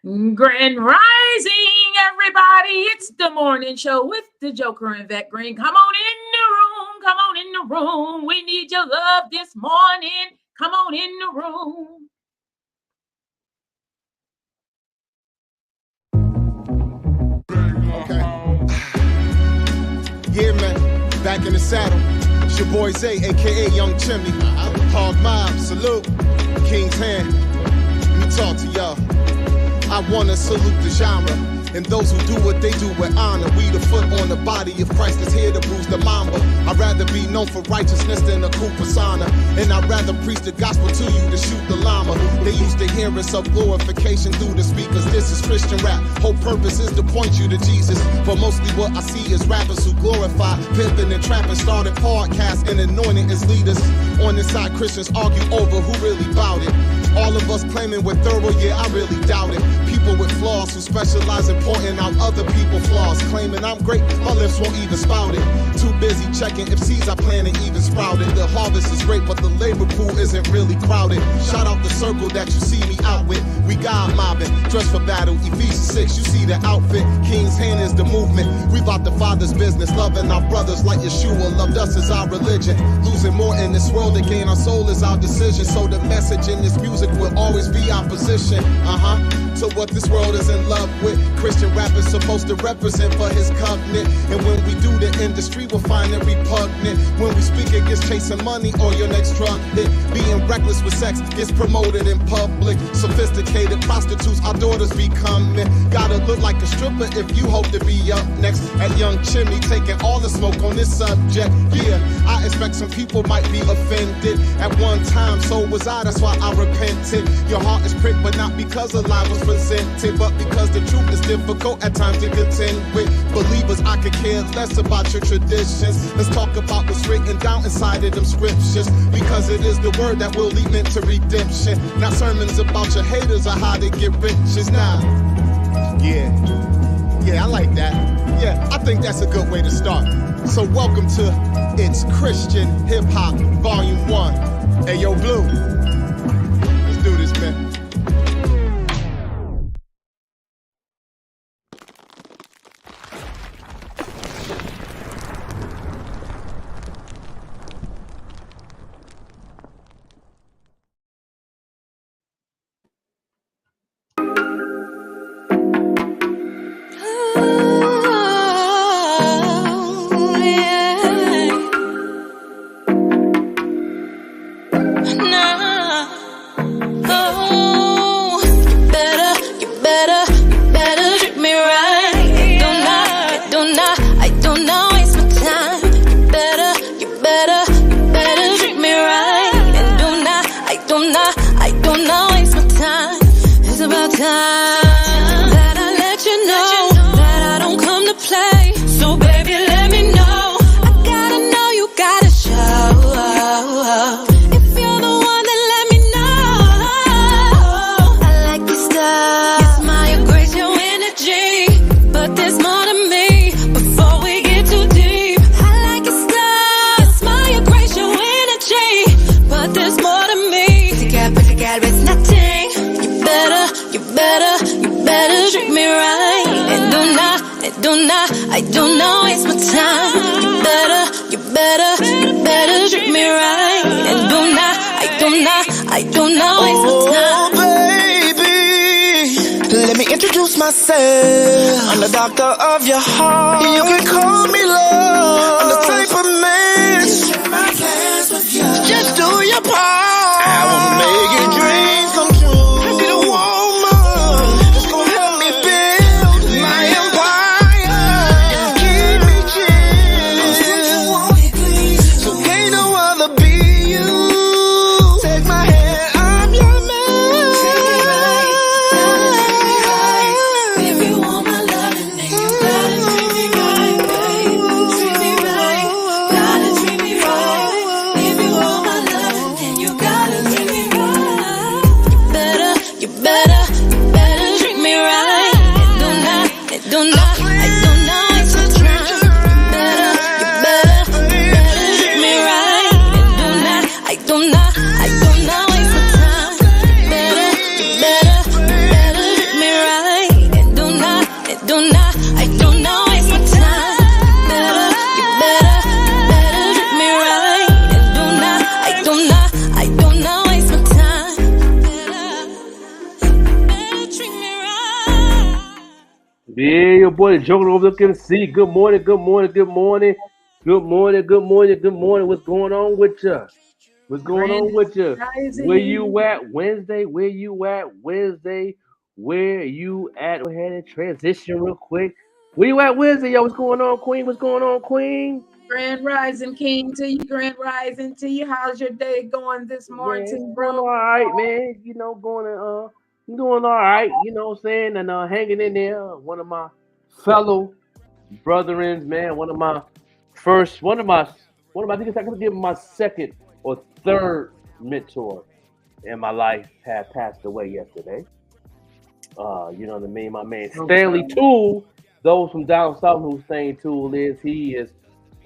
Grand Rising, everybody. It's the morning show with the Joker and Vet Green. Come on in the room. Come on in the room. We need your love this morning. Come on in the room. Okay. Yeah, man. Back in the saddle. It's your boy Zay, a.k.a. Young Chimney. Hog Mob, salute. King's Hand. Let me talk to y'all. I wanna salute the genre and those who do what they do with honor. We the foot on the body of Christ is here to bruise the mamba. I'd rather be known for righteousness than a cool persona, and I'd rather preach the gospel to you to shoot the llama. They used to hear us of glorification through the speakers. This is Christian rap. Whole purpose is to point you to Jesus, but mostly what I see is rappers who glorify pimping and trapping, started podcasts and anointing as leaders. On this side, Christians argue over who really bout it. All of us claiming we're thorough, yeah, I really doubt it. People with flaws who specialize in pointing out other people's flaws, claiming I'm great, my lips won't even spout it. Too busy checking if seeds I planted even sprouted. The harvest is great, but the labor pool isn't really crowded. Shout out the circle that you see me out with. We God mobbing, dressed for battle. Ephesians 6, you see the outfit. King's Hand is the movement. We about the Father's business, loving our brothers like Yeshua loved us as our religion. Losing more in this world to gain our soul is our decision. So the message in this music will always be our position. To what this world is in love with. Christian rap is supposed to represent for his covenant, and when we do, the industry will find it repugnant. When we speak against chasing money or your next drug hit, being reckless with sex gets promoted in public. Sophisticated prostitutes, our daughters becoming. Gotta look like a stripper if you hope to be up next. At Young Chimney, taking all the smoke on this subject. Yeah, I expect some people might be offended. At one time, so was I, that's why I repented. Your heart is pricked, but not because a lie was presented, but because the truth is difficult at times to contend with. Believers, I could care less about your traditions. Let's talk about what's written down inside of them scriptures, because it is the word that will lead men to redemption. Not sermons about your haters or how they get riches. Nah, yeah, I like that. Yeah, I think that's a good way to start. So welcome to It's Christian Hip Hop Volume 1. Hey, yo, Blue. Let's do this, man. I don't know, waste my time. You better treat me right. And I don't know, waste my time. Oh, baby, let me introduce myself. I'm the doctor of your heart. You can call me love. I'm the type of man. Just share my plans with you. Just do your part. I will make your dreams come true. I be the woman that's gonna help me build my empire. Keep me chill. So can't no other be you. Take my hand, I'm your man. If you want my loving, then you gotta treat me right, baby. Treat me right. treat me right. Yeah, your boy Joker over looking to see. Good morning, good morning, good morning, good morning, good morning, good morning. What's going on with you? What's going Grand on with you? Where Rising. you at Wednesday? Where you at Wednesday? Where you at? Go ahead and transition real quick. Where you at Wednesday? Yo, what's going on, Queen? What's going on, Queen? Grand Rising King to you. Grand Rising to you. How's your day going this Man, morning, going bro? all right, man. You know, I'm doing all right. You know what I'm saying? And hanging in there. One of my fellow brethrens, man. First, I think I could give my second or third mentor in my life had passed away yesterday. You know what I mean? My man Oh, Stanley sorry. Toole. Those from down south who Stanley Toole is, he is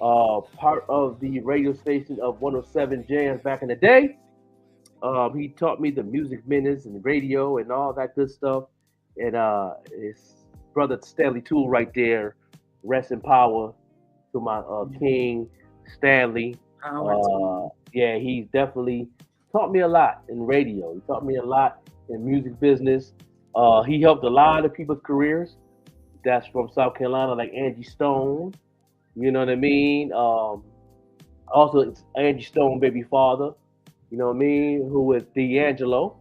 part of the radio station of 107 Jams back in the day. He taught me the music minutes and radio and all that good stuff. And his brother Stanley Toole right there, rest in power to my king Stanley. Power to you. Yeah, he definitely taught me a lot in radio. He taught me a lot in music business. He helped a lot of people's careers. That's from South Carolina, like Angie Stone. You know what I mean? Also, it's Angie Stone, baby father. You know what I mean? Who is D'Angelo?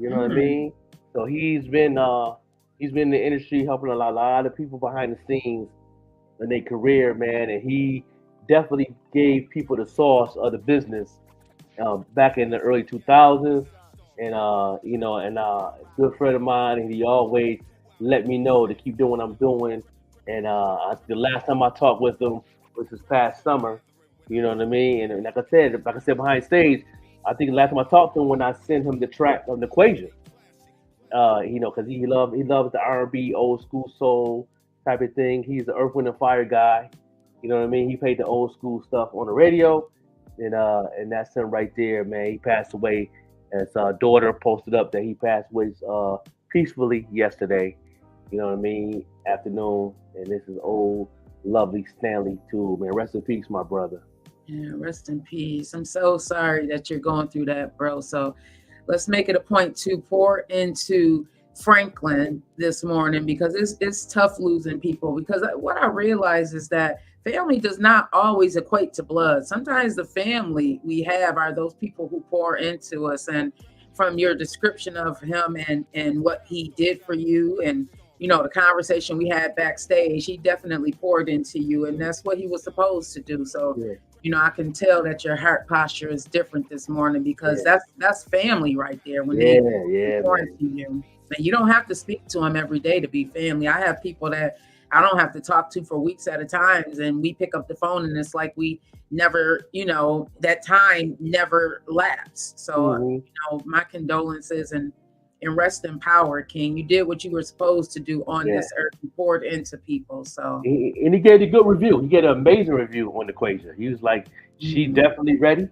You know what I Mm. mean? So he's been in the industry helping a lot of people behind the scenes in their career, man. And he definitely gave people the source of the business back in the early 2000s. And good friend of mine, and he always let me know to keep doing what I'm doing. And the last time I talked with him was this past summer. You know what I mean? And like I said, behind stage, I think the last time I talked to him when I sent him the track of the equation. Because he loves the R&B, old school soul type of thing. He's the Earth, Wind, and Fire guy. You know what I mean? He played the old school stuff on the radio, and that's him right there, man. He passed away. And his daughter posted up that he passed away peacefully yesterday. You know what I mean? Afternoon, and this is old, lovely Stanley too, man. Rest in peace, my brother. Yeah, rest in peace. I'm so sorry that you're going through that, bro. So let's make it a point to pour into Franklin this morning because it's tough losing people. Because what I realize is that family does not always equate to blood. Sometimes the family we have are those people who pour into us. And from your description of him and what he did for you and the conversation we had backstage, he definitely poured into you, and that's what he was supposed to do. So Yeah, I can tell that your heart posture is different this morning because yeah, that's family right there when they yeah, yeah, pour man. into you. And you don't have to speak to them every day to be family. I have people that I don't have to talk to for weeks at a time, and we pick up the phone and it's like we never, that time never lapsed. So, hmm my condolences and rest in power, King. You did what you were supposed to do on Yeah. this earth. You poured into people. So, And he gave a good review. He gave an amazing review on the equation. He was like, "She mm, definitely ready."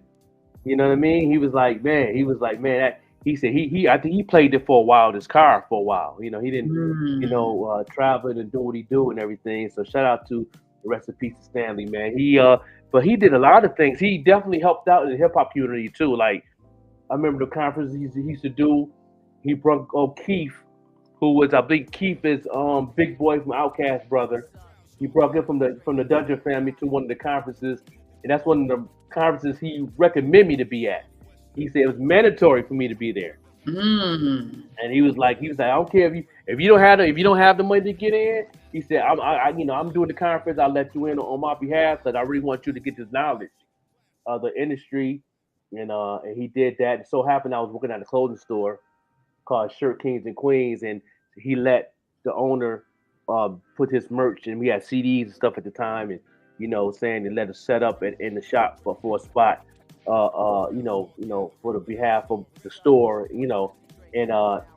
You know what I mean? He was like, man. He was like, man. He said he I think he played it for a while, this car for a while. He didn't, mm, travel and do what he do and everything. So shout out to the rest of peace to Stanley, man. But he did a lot of things. He definitely helped out in the hip hop community too. Like I remember the conferences he used to do. He brought Keith, who was I think Keith is Big Boy from Outkast brother. He brought him from the Dungeon family to one of the conferences, and that's one of the conferences he recommended me to be at. He said it was mandatory for me to be there, mm. and he was like, I don't care if you don't have the money to get in. He said, I'm doing the conference. I'll let you in on my behalf, because I really want you to get this knowledge of the industry, and he did that. It so happened I was working at a clothing store called Shirt Kings and Queens, and he let the owner put his merch, and we had CDs and stuff at the time, and saying they let us set up in the shop for a spot, for the behalf of the store, and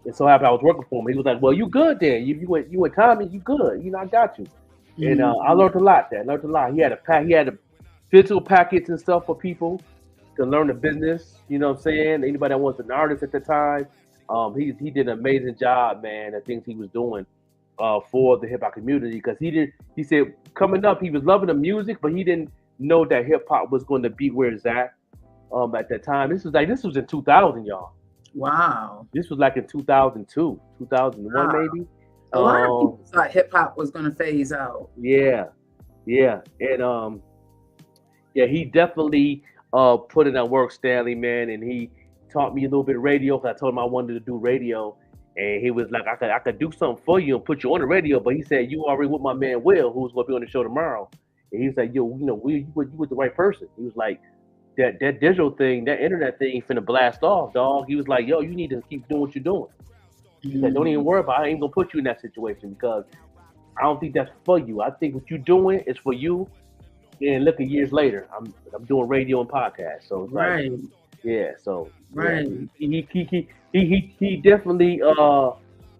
it so happened I was working for him. He was like, "Well, you good there? You and Tommy, you good? I got you." And I Mhm. learned a lot there. I learned a lot. He had a physical packets and stuff for people to learn the business. You know what I'm saying? Anybody that was an artist at the time, he did an amazing job, man. The things he was doing for the hip hop community, because he said coming up he was loving the music, but he didn't know that hip hop was going to be where it's at that time. This was in 2000, y'all. Wow. This was like in 2002, 2001 Wow. maybe. A lot of people thought hip hop was going to phase out. Yeah, and yeah, he definitely put in that work, Stanley, man, and he taught me a little bit of radio. Cause I told him I wanted to do radio, and he was like, I could do something for you and put you on the radio, but he said you already with my man Will, who's gonna be on the show tomorrow, and he was like, yo, you know, Will, you with the right person. He was like, that digital thing, that internet thing, finna blast off, dog. He was like, yo, you need to keep doing what you're doing. He said, don't even worry about it. I ain't gonna put you in that situation because I don't think that's for you. I think what you're doing is for you. And look, at years later, I'm doing radio and podcast. So it's Right. like, yeah. So Right. yeah, he definitely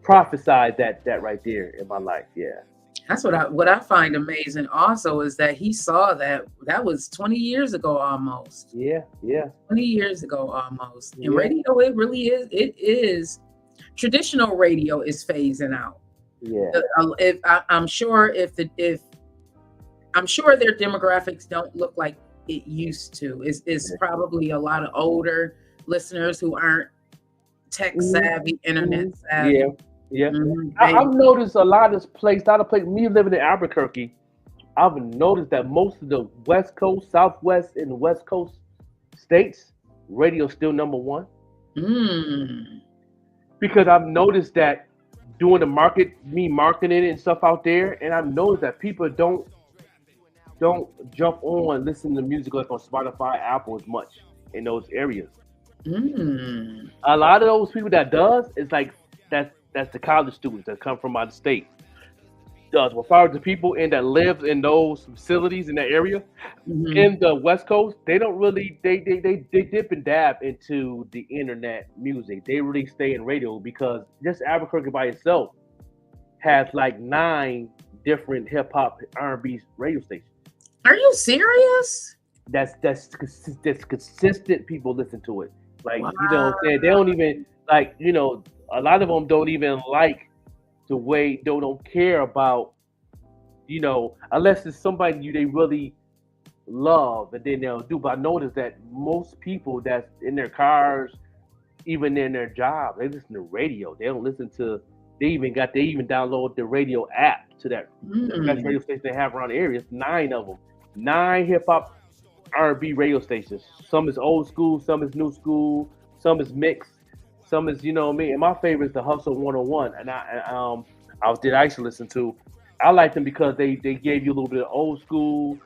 prophesied that right there in my life. Yeah. That's what I find amazing also is that he saw that was 20 years ago almost. Yeah. 20 years ago almost. And Yeah. radio, it is traditional radio is phasing out. Yeah. I'm sure I'm sure their demographics don't look like it used to. It's probably a lot of older listeners who aren't tech savvy, internet savvy. Yeah. Mhm. I've noticed a lot of places, me living in Albuquerque, I've noticed that most of the West Coast, Southwest, and West Coast states, radio's still number one. Mm. Because I've noticed that doing the marketing it and stuff out there, and I've noticed that people don't jump on listening to music like on Spotify, Apple as much in those areas. Mm. A lot of those people that does, it's like that's the college students that come from out of state. Does as far as the people that live in those facilities in that area Mhm. in the West Coast, they don't really they dip and dab into the internet music. They really stay in radio because just Albuquerque by itself has like 9 different hip hop R&B radio stations. Are you serious? That's consistent. People listen to it. Like Wow. you know, what I'm saying? They don't even like a lot of them don't even like the way they don't care about unless it's somebody they really love, and then they'll do. But I noticed that most people that's in their cars, even in their job, they listen to radio. They don't listen to. They even download the radio app to that the best radio station they have around the area. It's 9 of them. 9 hip hop R&B radio stations. Some is old school, some is new school, some is mixed, some is And my favorite is the Hustle 101, and I used to listen to. I like them because they gave you a little bit of old school,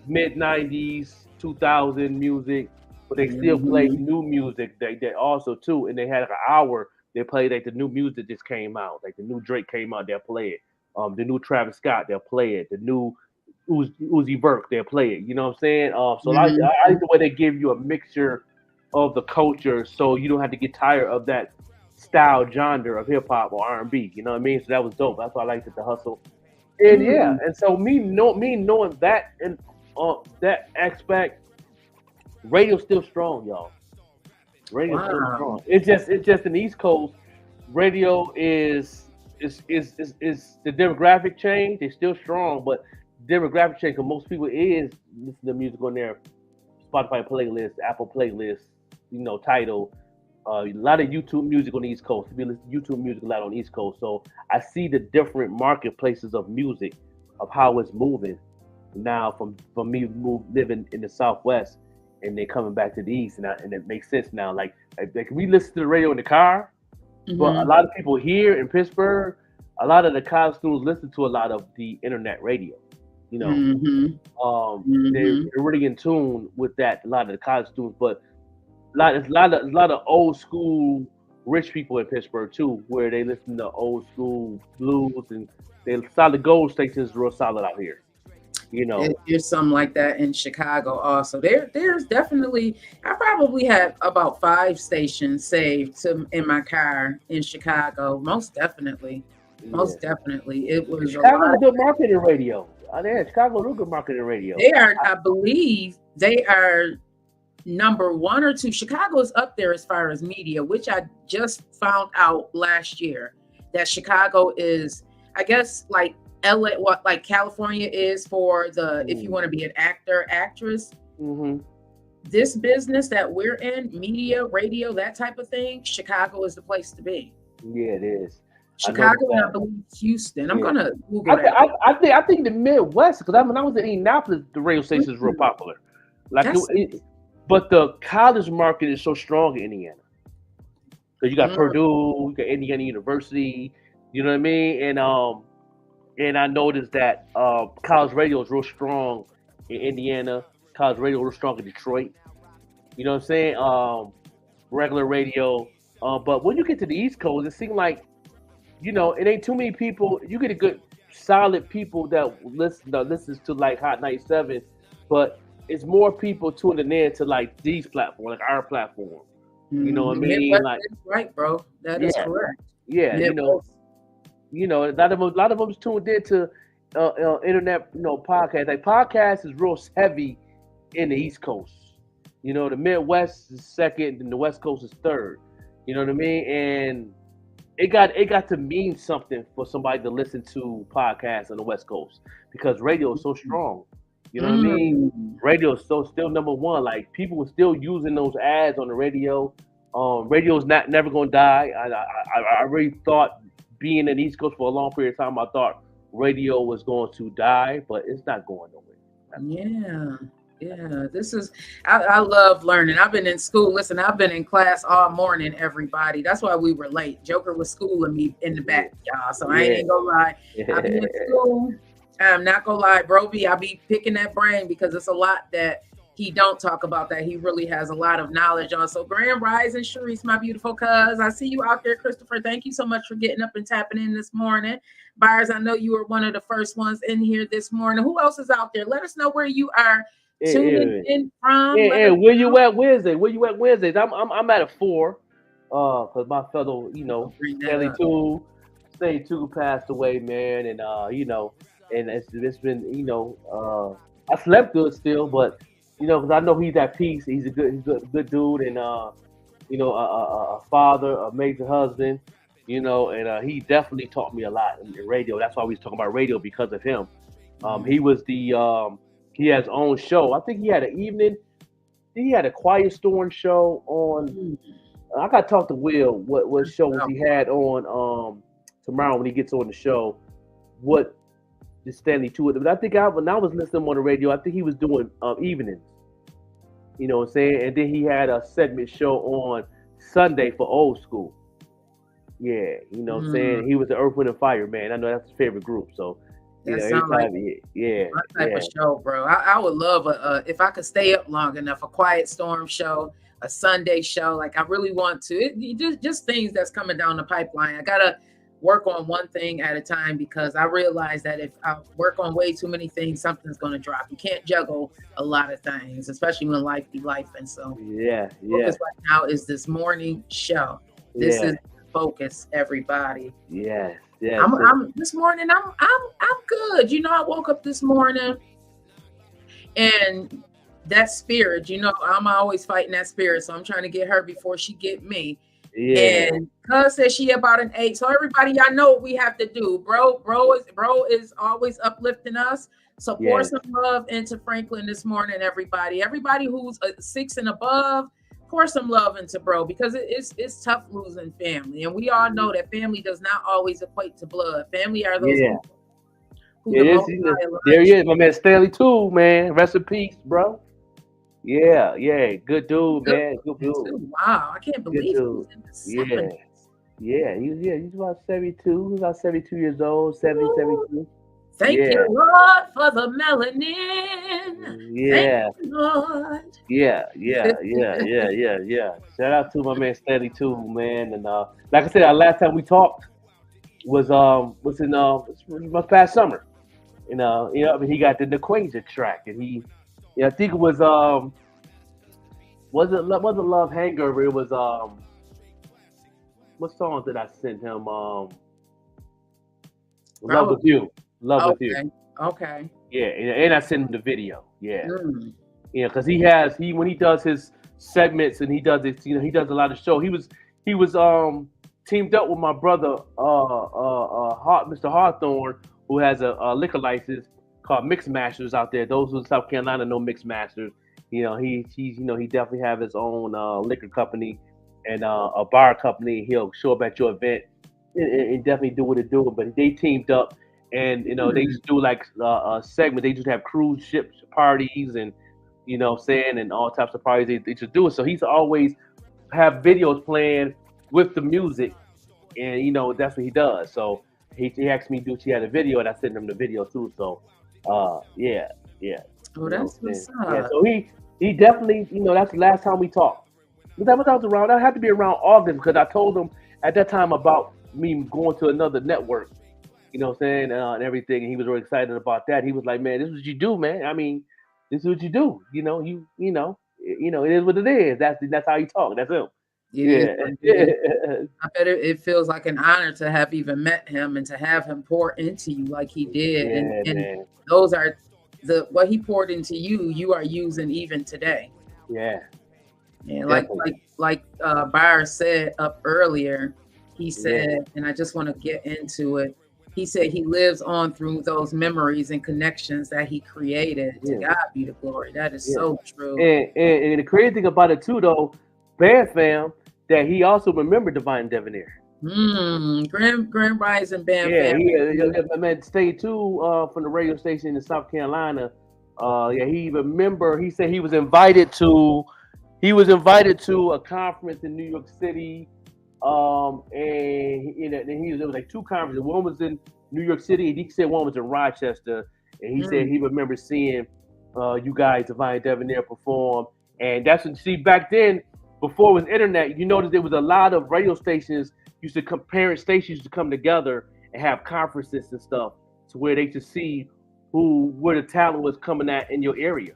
mid 90s, 2000 music, but they still play new music. They also too, and they had like an hour. They played like the new music that just came out, like the new Drake came out. They'll play it. The new Travis Scott, they'll play it. The new Uzi Vert, they'll play it. You know what I'm saying? So I like the way they give you a mixture of the culture, so you don't have to get tired of that style genre of hip hop or R&B. You know what I mean? So that was dope. That's why I liked it, the hustle. And and so me knowing that and that aspect, radio's still strong, y'all. Radio's still strong. It's just in the East Coast, radio is the demographic change. They're still strong, but demographic change because most people is listening to music on their Spotify playlist, Apple playlist, Tidal. A lot of YouTube music on the East Coast. We listen to YouTube music a lot on the East Coast. So I see the different marketplaces of music, of how it's moving now from me living in the Southwest and then coming back to the East. And it makes sense now. Like we listen to the radio in the car, but a lot of people here in Pittsburgh, a lot of the college students listen to a lot of the internet radio. They're really in tune with that. A lot of the college students, but a lot of old school rich people in Pittsburgh too, where they listen to old school blues, and they solid gold stations real solid out here. There's something like that in Chicago also. There's definitely, I probably have about 5 stations saved in my car in Chicago. Most definitely. It was Chicago's a good marketing radio. Chicago's a good marketing radio. They are, I believe they are number 1 or 2. Chicago is up there as far as media, which I just found out last year, that Chicago is, I guess, like LA, like California is for the if you want to be an actor, actress. this business that we're in, media, radio, that type of thing, Chicago is the place to be. Yeah, it is. Chicago and I believe Houston. I'm Yeah. gonna Google that. I think the Midwest, because when I was in Indianapolis, the radio station is real popular. Like, but the college market is so strong in Indiana. Because you got Purdue, you got Indiana University, you know what I mean? And I noticed that college radio is real strong in Indiana. College radio is real strong in Detroit. You know what I'm saying? Regular radio. But when you get to the East Coast, it seems like, you know, it ain't too many people. You get a good, solid people that listens to like Hot 97, but it's more people tuning in to like these platforms, like our platform. You know what I mean? Like, right, bro. That is correct. Yeah, you know, a lot of them tuned into internet, podcasts. Like, podcast is real heavy in the East Coast. You know, the Midwest is second, and the West Coast is third. You know what I mean? And it got to mean something for somebody to listen to podcasts on the West Coast, because radio is so strong. You know what I mean? Radio is still number one. Like, people were still using those ads on the radio. Radio's never gonna die. I really thought, being in the East Coast for a long period of time, I thought radio was going to die, but it's not going nowhere. Yeah. This is, I love learning. I've been in school. Listen, I've been in class all morning, everybody. That's why we were late. Joker was schooling me in the back, y'all. So I ain't gonna lie. I've been in school. I'm not gonna lie, bro. I be picking that brain, because it's a lot that he don't talk about that he really has a lot of knowledge on. So Grand Rising, Sharice, my beautiful cuz. I see you out there, Christopher. Thank you so much for getting up and tapping in this morning. Byers, I know you were one of the first ones in here this morning. Who else is out there? Let us know where you are tuning in from. Where you at Wednesday? Where you at Wednesdays? I'm at a 4. Because my fellow, Stanley Two passed away, man, and and it's been, I slept good still, but because I know he's at peace. He's a good dude, and a father, a major husband, and he definitely taught me a lot in radio. That's why we was talking about radio, because of him. He was he has his own show. I think he had an evening. He had a Quiet Storm show on. I got to talk to Will. What shows he had on tomorrow when he gets on the show? What the Stanley Two? But I think when I was listening on the radio, I think he was doing evenings. You know what I'm saying? And then he had a segment show on Sunday for old school. Yeah, you know what I'm saying? He was the Earth, Wind, and Fire, man. I know that's his favorite group. So, that sounds like my type of show, bro. I would love if I could stay up long enough, a Quiet Storm show, a Sunday show. Like, I really want to. Just things that's coming down the pipeline. I gotta work on one thing at a time, because I realize that if I work on way too many things, something's going to drop. You can't juggle a lot of things, especially when life be life. And so focus right now is this morning show. This is focus, everybody. I'm this morning, I'm good. I woke up this morning, and that spirit, I'm always fighting that spirit. So I'm trying to get her before she get me. And cuz says she about an 8. So everybody, y'all know what we have to do. Bro is always uplifting us. So pour some love into Franklin this morning, everybody. Everybody who's a 6 and above, pour some love into bro, because it's tough losing family. And we all know that family does not always equate to blood. Family are those who there he is, my man Stanley Two, man. Rest in peace, bro. Yeah, good dude, man. Good dude. Wow, I can't believe he's in the 70s. He's about 72. He's about 72 years old, 72. Thank you, Lord, for the melanin. Thank you, Lord. Shout out to my man Stanley Two, man. And like I said, our last time we talked was in my past summer. And he got the Quasia track, and I think it was wasn't Love Hangover. It was what song did I send him? Love With You. Love With You. Okay. Yeah, and I sent him the video. Yeah. Because when he does his segments and he does it, he does a lot of show. He was teamed up with my brother Mr. Hawthorne, who has a liquor license called Mix Masters out there. Those who in South Carolina know Mix Masters. he definitely have his own liquor company and a bar company. He'll show up at your event and definitely do what it do. But they teamed up, and they used to do like a segment. They used to have cruise ship parties and what I'm saying, and all types of parties they used to do it. So he's always have videos playing with the music, and that's what he does. So he asked me, "Dude, he had a video," and I sent him the video too. So, yeah, yeah. Oh, that's what's Yeah, up. so he definitely, that's the last time we talked. But that was around. That had to be around August because I told him at that time about me going to another network. What I'm saying, and everything. And he was really excited about that. He was like, "Man, this is what you do, man. I mean, this is what you do. It is what it is. That's how you talk. That's him." It is Yeah, what it yeah, is. I bet it feels like an honor to have even met him and to have him pour into you like he did. yeah, And man. those are what he poured into you, you are using even today. Yeah, And definitely. like Byron said up earlier, he Yeah, said, and I just want to get into it. He said he lives on through those memories and connections that he created. To yeah, God be the glory. That is yeah. so true. And the crazy thing about it too, though, Bad Fam, that he also remembered Divine Debonair. Grand Rising Band Yeah, family. I mean, stay too from the radio station in South Carolina. Yeah, he remember. He said he was invited to. He was invited to a conference in New York City. There was like two conferences. One was in New York City, and he said one was in Rochester. And he said Mm, he remember seeing you guys, Divine Debonair, perform. And that's what, see, back then, before it was internet, you noticed there was a lot of radio stations used to parent stations used to come together and have conferences and stuff to where they could see where the talent was coming at in your area.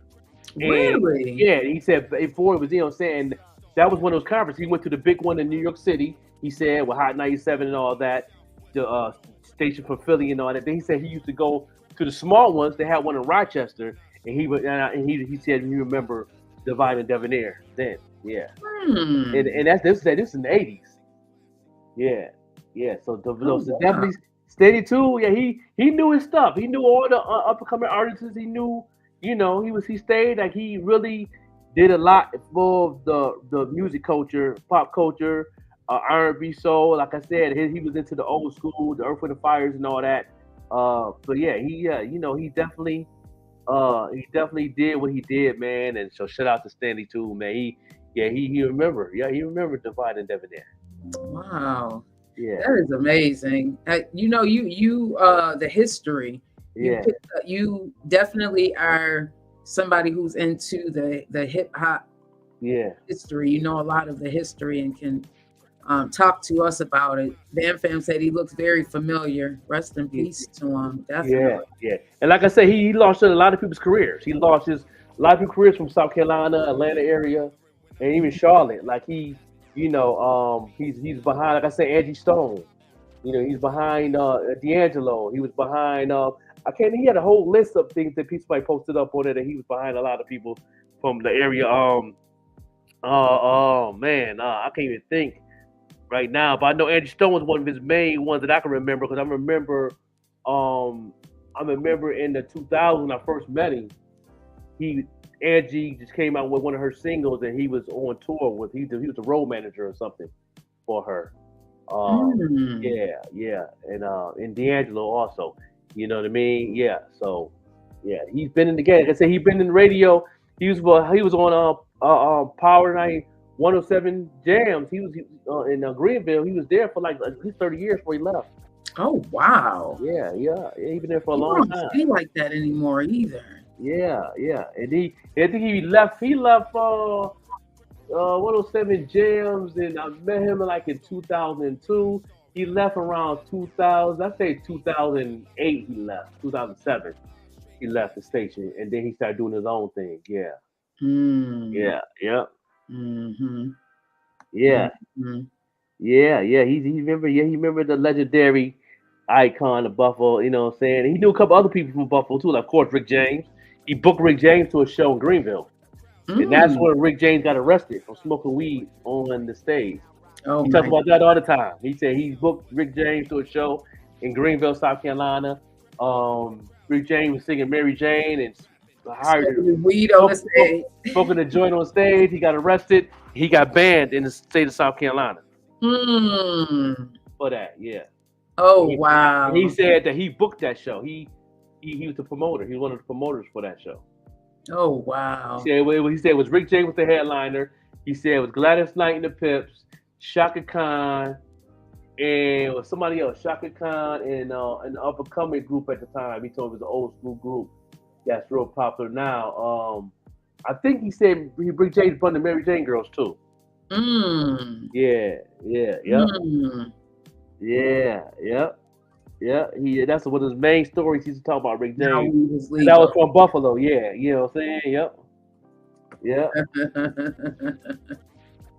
And really? yeah, he said before it was, what I'm saying, that was one of those conferences. He went to the big one in New York City. He said with Hot 97 and all that, the station from Philly and all that. Then he said he used to go to the small ones. They had one in Rochester, and he said he remember Divine and Debonair then. Yeah, Hmm. and this in the 80s. Yeah, yeah. So, Oh, so wow. definitely Steady too. Yeah, he knew his stuff. He knew all the up and coming artists. He knew, he stayed like he really did a lot for the music culture, pop culture, R&B soul. Like I said, he was into the old school, the Earth, Wind, and Fires, and all that. So yeah, he definitely did what he did, man. And so shout out to Stanley too, man. He remembered. Yeah, he remembered Divine and Debonair. Wow. Yeah, That is amazing. You the history. yeah, You definitely are somebody who's into the hip hop yeah, history. You know a lot of the history and can talk to us about it. Bam Fam said he looks very familiar. Rest in yeah. peace to him. Yeah, Definitely. yeah. And like I said, he lost a lot of people's careers. He lost a lot of people's careers from South Carolina, Atlanta area, and even Charlotte. Like he's behind. Like I said, Angie Stone. He's behind D'Angelo. He was behind. I can't. He had a whole list of things that people posted up on it, and he was behind a lot of people from the area. Oh man, I can't even think right now. But I know Angie Stone was one of his main ones that I can remember because um, I remember in the 2000s when I first met him, he Angie just came out with one of her singles and he was on tour with he was a road manager or something for her. Mm. Yeah, and D'Angelo also. You know what I mean? Yeah. So yeah, he's been in the game. Like I said, he's been in the radio. He was on Power 107 Jams. He was in Greenville. He was there for like at least 30 years before he left. Oh wow. Yeah. He's been there for a You long don't time. see like that anymore either. Yeah. And I think he left. He left 107 Jams, and I met him like in 2002. He left around 2000. I say 2008. He left 2007. He left the station, and then he started doing his own thing. Yeah, Mm. yeah, Mm-hmm. yeah, Mm-hmm. yeah. He remembered the legendary icon of Buffalo. You know what I'm saying? He knew a couple other people from Buffalo too, like of course Rick James. He booked Rick James to a show in Greenville. And that's Mm. when Rick James got arrested for smoking weed on the stage. Oh He talks my. about that all the time. He said he booked Rick James to a show in Greenville, South Carolina. Rick James was singing Mary Jane, and Smoking weed on the stage. Smoking a joint on stage. He got arrested. He got banned in the state of South Carolina for that. Yeah. Oh, And wow. he said that he booked that show. He was the promoter. He was one of the promoters for that show. Oh, wow. He said it was Rick James was the headliner. He said it was Gladys Knight and the Pips, Shaka Khan, and it was somebody else. Shaka Khan and an up and coming group at the time. He told me it was an old school group that's real popular now. I think he said Rick James brought the Mary Jane Girls too. Yeah. That's one of his main stories. He's talking about Rick James. And that was from Buffalo. Yeah, you know what I'm saying? Yep. Yeah.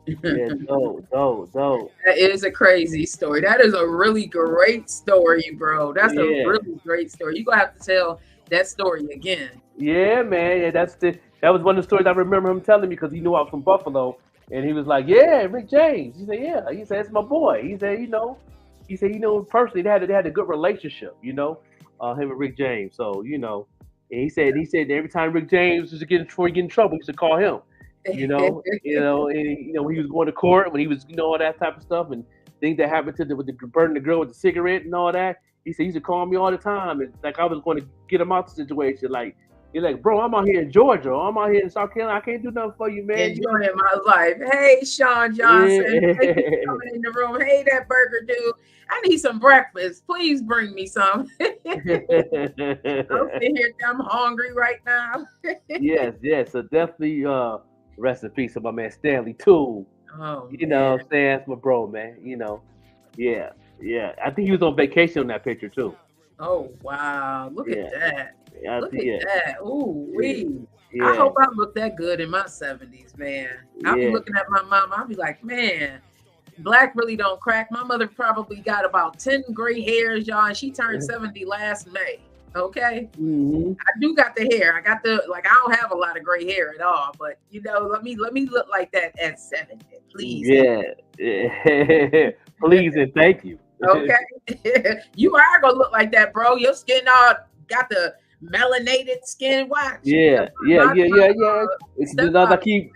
Yeah, dope. That is a crazy story. That is a really great story, bro. That's a really great story. You're gonna have to tell that story again. Yeah, man. Yeah, that was one of the stories I remember him telling me because he knew I was from Buffalo. And he was like, yeah, Rick James. He said, yeah. He said, it's my boy. He said, personally, they had a good relationship, him and Rick James. So, and he said every time Rick James was getting in trouble, he used to call him. And he was going to court when he was, all that type of stuff and things that happened with the burning the girl with the cigarette and all that. He said he used to call me all the time, and like I was going to get him out of the situation. Like, you're like, bro, I'm out here in Georgia. I'm out here in South Carolina. I can't do nothing for you, man. Enjoying my life. Hey, Sean Johnson. Yeah. Thank you for coming in the room. Hey, that burger dude. I need some breakfast. Please bring me some. I'm sitting here. I'm hungry right now. Yes. So definitely rest in peace to my man Stanley too. Oh, what I'm saying? That's my bro, man. Yeah. I think he was on vacation on that picture too. Oh, wow. Look at that. Yeah, look at that. Ooh, wee. Yeah. I hope I look that good in my 70s, man. I'll be looking at my mom. I'll be like, man, black really don't crack. My mother probably got about 10 gray hairs, y'all, and she turned 70 last May. Okay? Mm-hmm. I do got the hair. I don't have a lot of gray hair at all, but let me look like that at 70, please. Yeah. Please and thank you. Okay. You are gonna look like that, bro. Your skin all got the melanated skin. Watch. Yeah. I keep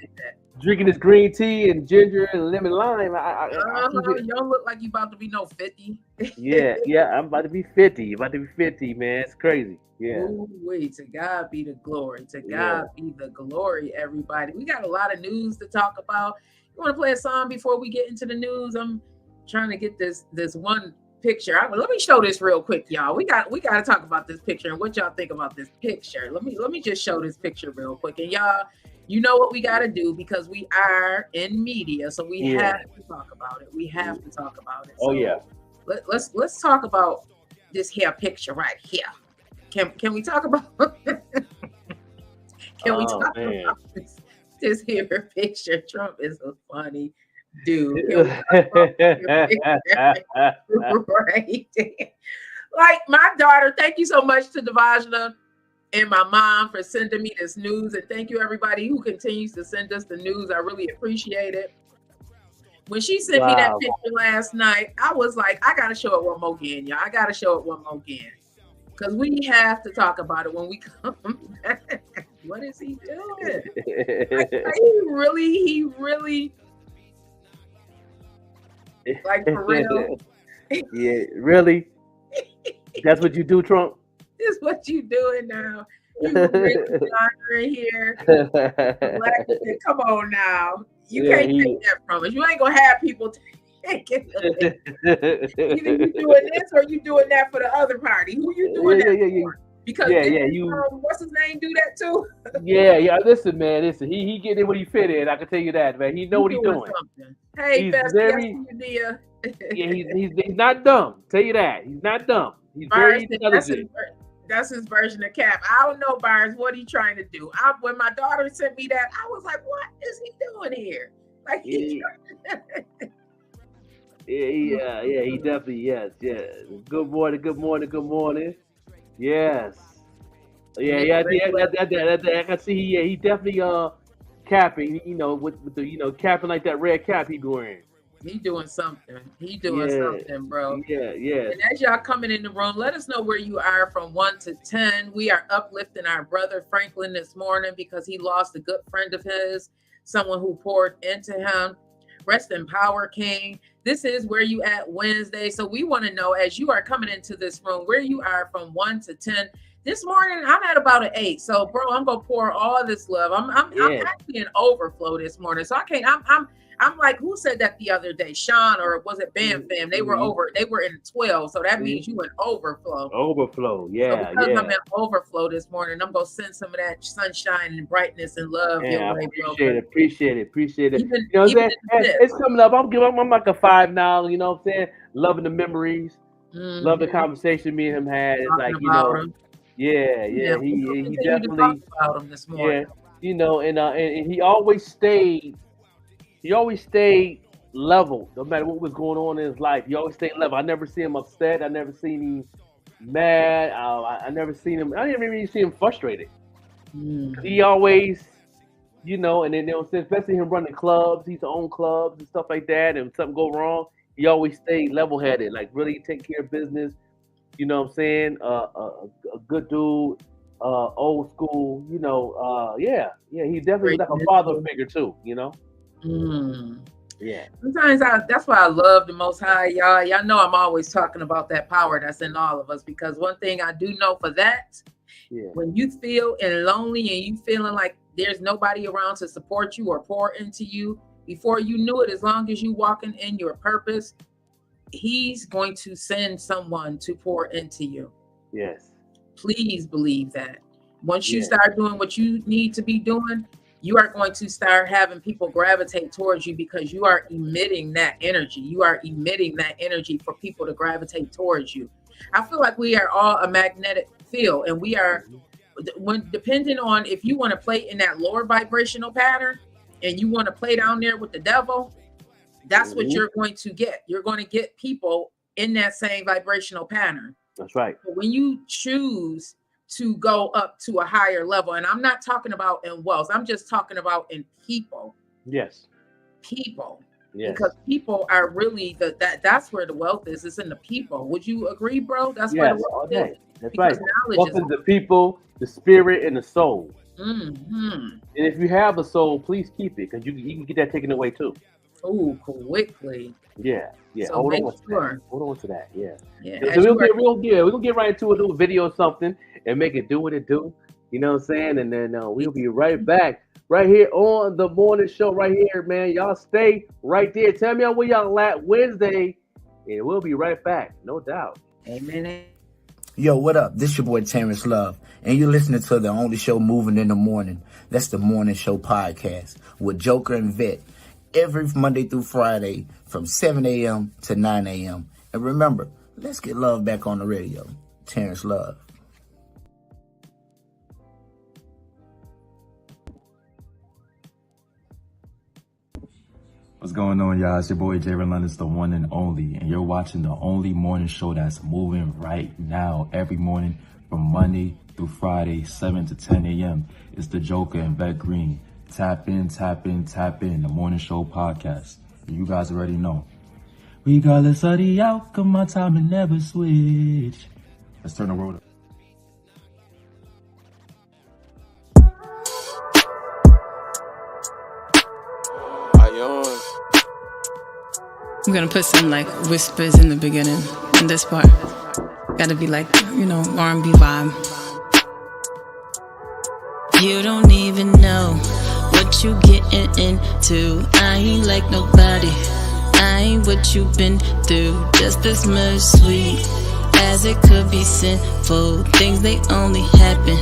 drinking this green tea and ginger and lemon lime. You don't look like you about to be 50. yeah. I'm about to be 50. Man. It's crazy. Yeah. Ooh, wait, to God be the glory. To God be the glory, everybody. We got a lot of news to talk about. You want to play a song before we get into the news? I'm trying to get this one picture. Let me show this real quick, y'all. We got to talk about this picture and what y'all think about this picture. Let me just show this picture real quick. And y'all, you know what we got to do because we are in media, so we have to talk about it. We have to talk about it. Oh yeah. Let's talk about this here picture right here. Can we talk about? Can we talk about this here picture? Trump is a funny dude. Right. Like my daughter, thank you so much to Devajna and my mom for sending me this news. And thank you everybody who continues to send us the news. I really appreciate it. When she sent me that picture last night, I was like, I gotta show it one more again, y'all. I gotta show it one more again. Because we have to talk about it when we come back. What is he doing? He really like for real. Yeah, really? That's what you do, Trump? This is what you doing now. You in here. Come on now. You can't take that from us. You ain't gonna have people take it. Either you doing this or you doing that for the other party. Who you doing that for? Because what's his name do that too? Yeah. Listen, man. He getting in what he fit in. I can tell you that, man. He know what he's doing. Something. Hey, Bestie, he's not dumb. Tell you that. He's not dumb. He's very intelligent. That's his version of Cap. I don't know, Byers. What are you trying to do? When my daughter sent me that, I was like, "What is he doing here?" Like he. Yeah. He definitely yes. Good morning. Yes. Yeah. I can see. He definitely capping. With the capping like that red cap he be wearing. He doing something. He doing something, bro. Yeah. And as y'all coming in the room, let us know where you are from 1 to 10. We are uplifting our brother Franklin this morning because he lost a good friend of his, someone who poured into him. Rest in power, King. This is Where You At Wednesday. So we want to know, as you are coming into this room, where you are from 1 to 10. This morning, I'm at about an 8. So, bro, I'm gonna pour all this love. I'm actually in overflow this morning. So I can't. I'm like, who said that the other day? Sean, or was it Bam Fam? They were They were in 12. So that means you in overflow. Overflow, yeah. So because I'm in overflow this morning, I'm gonna send some of that sunshine and brightness and love your way, bro. Appreciate it. You know what I'm saying? It's coming up. I'm like a 5 now. You know what I'm saying? Loving the memories, love the conversation me and him had. It's like, you know, yeah. He definitely about him this morning. Yeah, you know, and he always stayed. He always stayed level, no matter what was going on in his life. He always stayed level. I never see him upset. I never seen him mad. I never seen him. I didn't even see him frustrated. He always, you know, and then especially him running clubs. He's own clubs and stuff like that. And if something go wrong, he always stayed level-headed, like really take care of business. You know what I'm saying? A good dude, old school. You know, yeah. He definitely like a father figure too. You know. Yeah. Sometimes that's why I love the Most High, y'all. Y'all know I'm always talking about that power that's in all of us, because one thing I do know for that, when you feel lonely and you feeling like there's nobody around to support you or pour into you, before you knew it, as long as you walking in your purpose, he's going to send someone to pour into you. Yes. Please believe that. Once you start doing what you need to be doing, you are going to start having people gravitate towards you because you are emitting that energy. You are emitting that energy for people to gravitate towards you. I feel like we are all a magnetic field, and we are, when depending on if you want to play in that lower vibrational pattern and you want to play down there with the devil, that's what you're going to get. You're going to get people in that same vibrational pattern. That's right. But when you choose to go up to a higher level, and I'm not talking about in wealth, I'm just talking about in people. Yes. People. Yes. Because people are really that's where the wealth is. It's in the people. Would you agree, bro? That's where the wealth is. That's because right. Wealth is the people, the spirit, and the soul. And if you have a soul, please keep it, because you can get that taken away too. Oh, quickly. Yeah. So Hold make on sure. Hold on to that. Yeah. So we're gonna get right into a little video or something and make it do what it do. You know what I'm saying? And then we'll be right back, right here on the morning show, right here, man. Y'all stay right there. Tell me where y'all at Wednesday, and we'll be right back, no doubt. Amen. Yo, what up? This your boy Terrence Love, and you're listening to the only show moving in the morning. That's the Morning Show Podcast with Joker and Vette, every Monday through Friday from 7 a.m. to 9 a.m. And remember, let's get love back on the radio. Terrence Love. What's going on, y'all? It's your boy Jay London's the one and only, and you're watching the only morning show that's moving right now, every morning from Monday through Friday, 7 to 10 a.m. It's the Joker and Vette Green. Tap in, the Morning Show Podcast. You guys already know. Regardless of the outcome, my time will never switch. Let's turn the road up. I'm gonna put some like whispers in the beginning. In this part, gotta be like, you know, R&B vibe. You don't even know what you getting into. I ain't like nobody. I ain't what you been through. Just as much sweet as it could be sinful. Things they only happen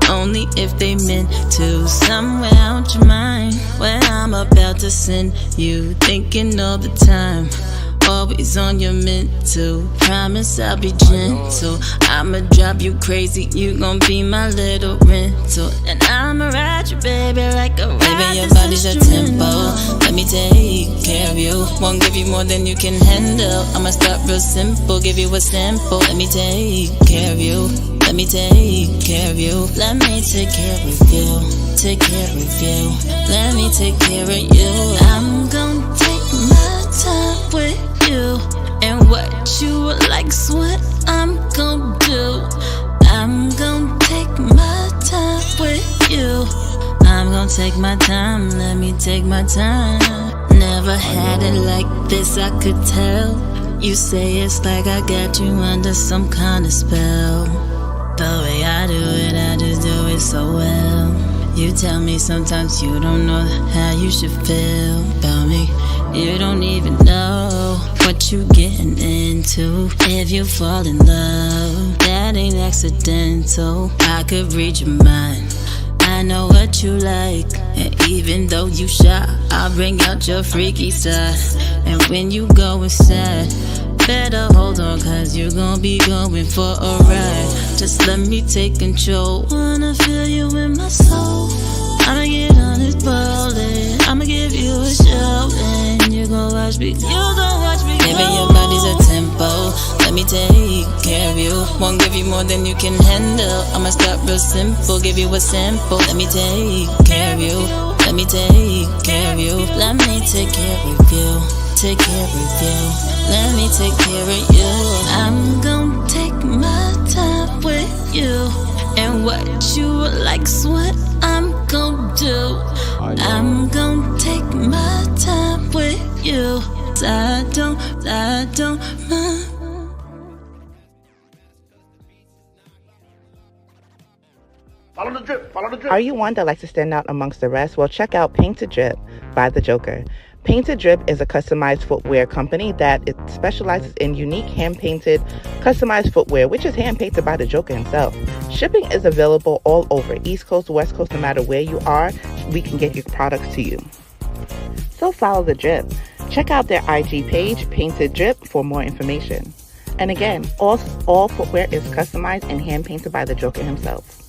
only if they meant to. Somewhere out your mind, where I'm about to send you. Thinking all the time, always on your mental. Promise I'll be gentle. I'ma drive you crazy, you gon' be my little rental. And I'ma ride you, baby, like a ride. Baby, your body's a tempo. Let me take care of you. Won't give you more than you can handle. I'ma start real simple, give you a sample. Let me take care of you. Let me take care of you. Let me take care of you. Take care of you. Let me take care of you. I'm gonna take my time with you. And what you like's what I'm gon' do. I'm gon' take my time with you. I'm gon' take my time, let me take my time. Never had it like this, I could tell. You say it's like I got you under some kind of spell. The way I do it, I just do it so well. You tell me sometimes you don't know how you should feel about me. You don't even know what you getting into. If you fall in love, that ain't accidental. I could read your mind, I know what you like. And even though you shy, I'll bring out your freaky side. And when you go inside, better hold on, cause you're gonna be going for a ride. Just let me take control. Wanna feel you in my soul. I'ma get on this ballin', I'ma give you a show, and you gon' watch me, Baby, your body's a tempo, let me take care of you. Won't give you more than you can handle. I'ma start real simple, give you a sample. Let me take care of you, let me take care of you. Let me take care of you, take care of you. Let me take care of you. I'm gon' take my time with you. And what you like's what I'm gon' do. I'm gon' take my time with you. I don't mind. Follow the drip, follow the drip. Are you one that likes to stand out amongst the rest? Well, check out Painted Drip by The Joker. Painted Drip is a customized footwear company that it specializes in unique hand-painted, customized footwear, which is hand-painted by the Joker himself. Shipping is available all over, East Coast, West Coast, no matter where you are, we can get your products to you. So follow The Drip. Check out their IG page, Painted Drip, for more information. And again, all footwear is customized and hand-painted by the Joker himself.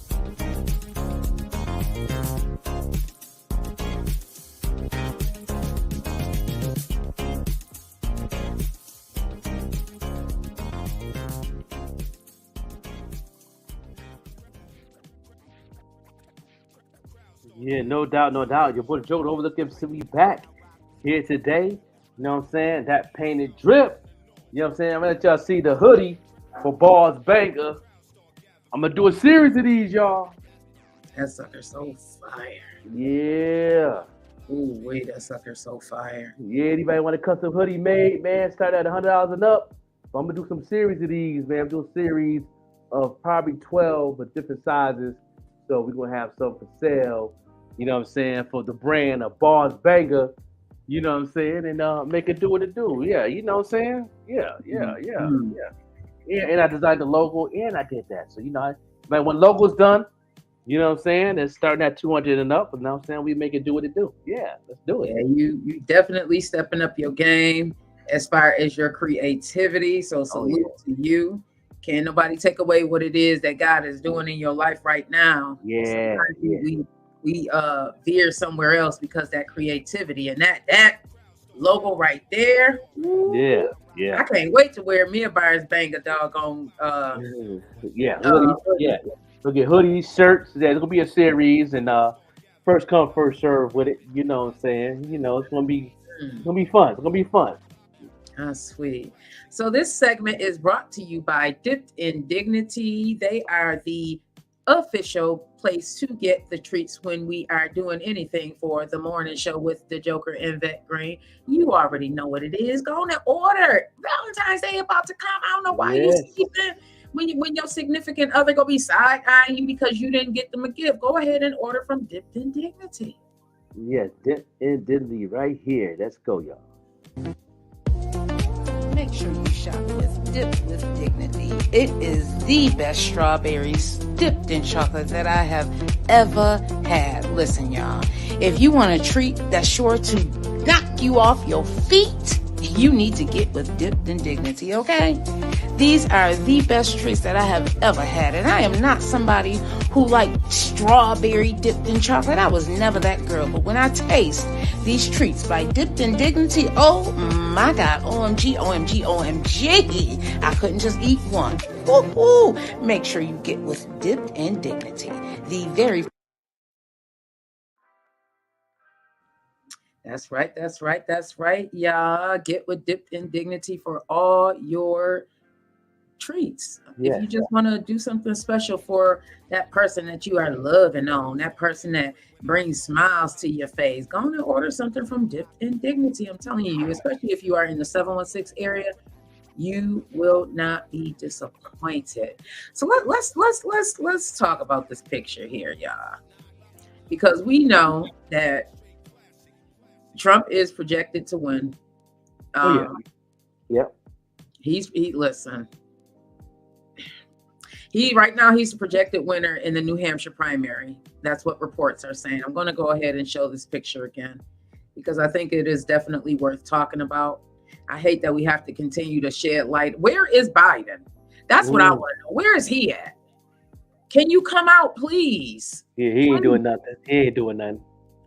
Yeah, no doubt, no doubt. Your boy Joe Overlook MC, we back here today. You know what I'm saying? That painted drip. You know what I'm saying? I'm gonna let y'all see the hoodie for Boss Banger. I'm gonna do a series of these, y'all. That sucker's so fire. Yeah. Ooh, wait, that sucker's so fire. Yeah, anybody want a custom hoodie made, man, start at $100 and up. So I'm gonna do some series of these, man. I'm doing a series of probably 12 of different sizes. So we're gonna have some for sale, you know what I'm saying, for the brand of Boss Banger, you know what I'm saying, and make it do what it do. Yeah, you know what I'm saying? Yeah. Yeah, and I designed the logo and I did that. So, you know, man, when logo's done, you know what I'm saying, it's starting at 200 and up, but now I'm saying we make it do what it do. Yeah, let's do it. Yeah, you definitely stepping up your game as far as your creativity. So salute to you. Can't nobody take away what it is that God is doing in your life right now. Yeah. We veer somewhere else because that creativity and that logo right there. Yeah. I can't wait to wear me a Buyers Banger doggone hoodies. Yeah. We'll get hoodies, shirts. There's gonna be a series, and first come, first serve with it. You know what I'm saying? You know, it's gonna be fun. It's gonna be fun. Ah, sweet. So this segment is brought to you by Dipped in Dignity. They are the official place to get the treats when we are doing anything for the morning show with the Joker and Vet Green. You already know what it is. Go on and order. Valentine's Day about to come. I don't know why you sleeping. When your significant other gonna be side-eyeing you because you didn't get them a gift, go ahead and order from Dipped in Dignity. Yeah, Dipped in Dignity right here. Let's go, y'all. Make sure you shop with Dipped with Dignity. It is the best strawberries dipped in chocolate that I have ever had. Listen, y'all, if you want a treat that's sure to knock you off your feet, you need to get with Dipped in Dignity, okay? These are the best treats that I have ever had, and I am not somebody who liked strawberry dipped in chocolate. I was never that girl, but when I taste these treats by Dipped in Dignity, oh my God, OMG, OMG, OMG, I couldn't just eat one. Ooh. Make sure you get with Dipped in Dignity, the very That's right. That's right. That's right. Yeah. Get with Dipped in Dignity for all your treats. If Yes. you just want to do something special for that person that you are loving on, that person that brings smiles to your face, go on and order something from Dipped in Dignity. I'm telling you, especially if you are in the 716 area, you will not be disappointed. So let's talk about this picture here, y'all, because we know that Trump is projected to win. Oh yeah. Yep. He listen. Right now he's the projected winner in the New Hampshire primary. That's what reports are saying. I'm going to go ahead and show this picture again because I think it is definitely worth talking about. I hate that we have to continue to shed light. Where is Biden? That's what I want to know. Where is he at? Can you come out, please? Yeah, he ain't doing nothing. He ain't doing nothing.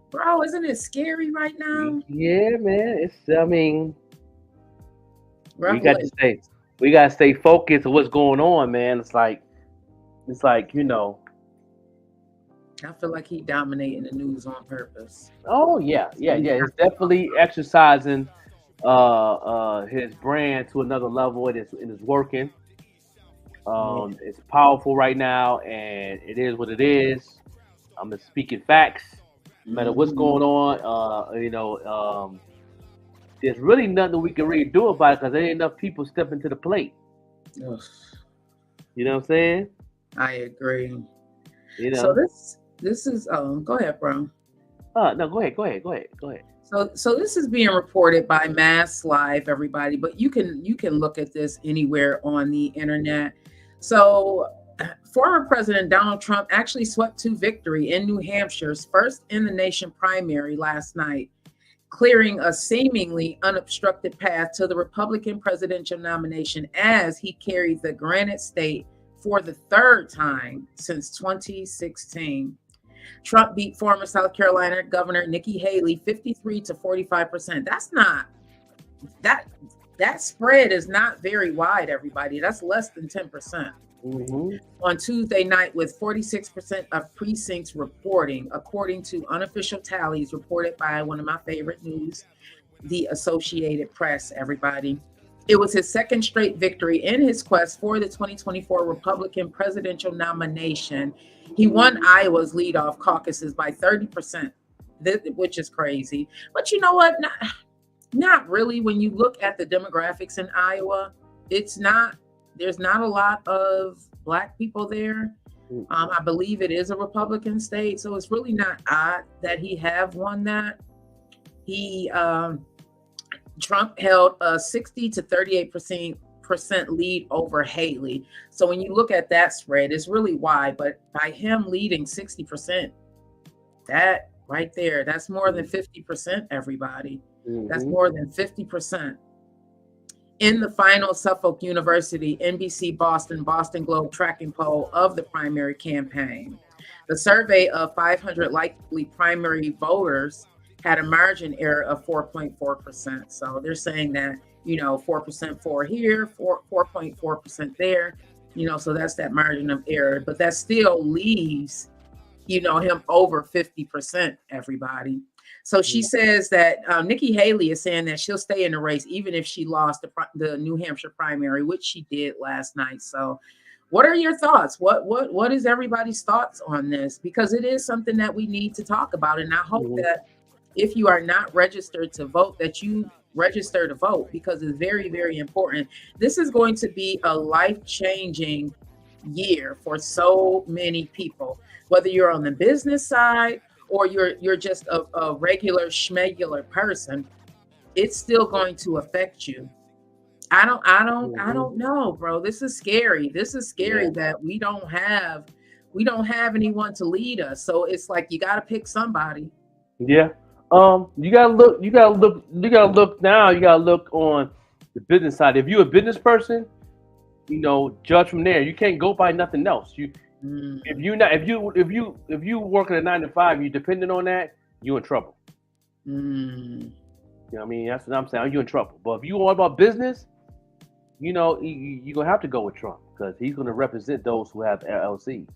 Bro, isn't it scary right now? Yeah, man. I mean, we Revelation. got to stay focused on what's going on, man. It's like, you know. I feel like he dominating the news on purpose. Oh yeah. It's definitely exercising his brand to another level. It is working. It's powerful right now, and it is what it is. I'm just speaking facts. No matter what's going on, there's really nothing we can really do about it because there ain't enough people stepping to the plate. Ugh. You know what I'm saying? I agree. You know. So this is go ahead, bro. No, go ahead. So this is being reported by Mass Live, everybody, but you can look at this anywhere on the internet. So former President Donald Trump actually swept to victory in New Hampshire's first in the nation primary last night, clearing a seemingly unobstructed path to the Republican presidential nomination as he carried the Granite State for the third time since 2016. Trump beat former South Carolina Governor Nikki Haley 53 to 45%. That's not that spread is not very wide, everybody. That's less than 10%. On Tuesday night, with 46% of precincts reporting, according to unofficial tallies reported by one of my favorite news, the Associated Press, everybody. It was his second straight victory in his quest for the 2024 Republican presidential nomination. He won Iowa's leadoff caucuses by 30%, which is crazy. But you know what? Not really. When you look at the demographics in Iowa, there's not a lot of Black people there. I believe it is a Republican state, so it's really not odd that he have won that. Trump held a 60 to 38% lead over Haley. So when you look at that spread, it's really wide. But by him leading 60%, that right there, that's more than 50%, everybody. That's more than 50%. In the final Suffolk University, NBC Boston Globe tracking poll of the primary campaign, the survey of 500 likely primary voters had a margin error of 4.4%. So they're saying that, 4% for here, 4.4% there, so that's that margin of error. But that still leaves, him over 50%, everybody. So she says that Nikki Haley is saying that she'll stay in the race even if she lost the New Hampshire primary, which she did last night. So what are your thoughts? What is everybody's thoughts on this? Because it is something that we need to talk about. And I hope that if you are not registered to vote, that you register to vote, because it's very, very important. This is going to be a life-changing year for so many people, whether you're on the business side or you're just a regular schmegular person. It's still going to affect you. I don't know, bro. This is scary. That we don't have anyone to lead us. So it's like you got to pick somebody. Yeah. You gotta look now. You gotta look on the business side. If you're a business person, judge from there. You can't go by nothing else. If you working a 9 to 5, you dependent on that, you in trouble. You know what I mean? That's what I'm saying. You're in trouble. But if you all about business, you're gonna have to go with Trump because he's gonna represent those who have LLCs.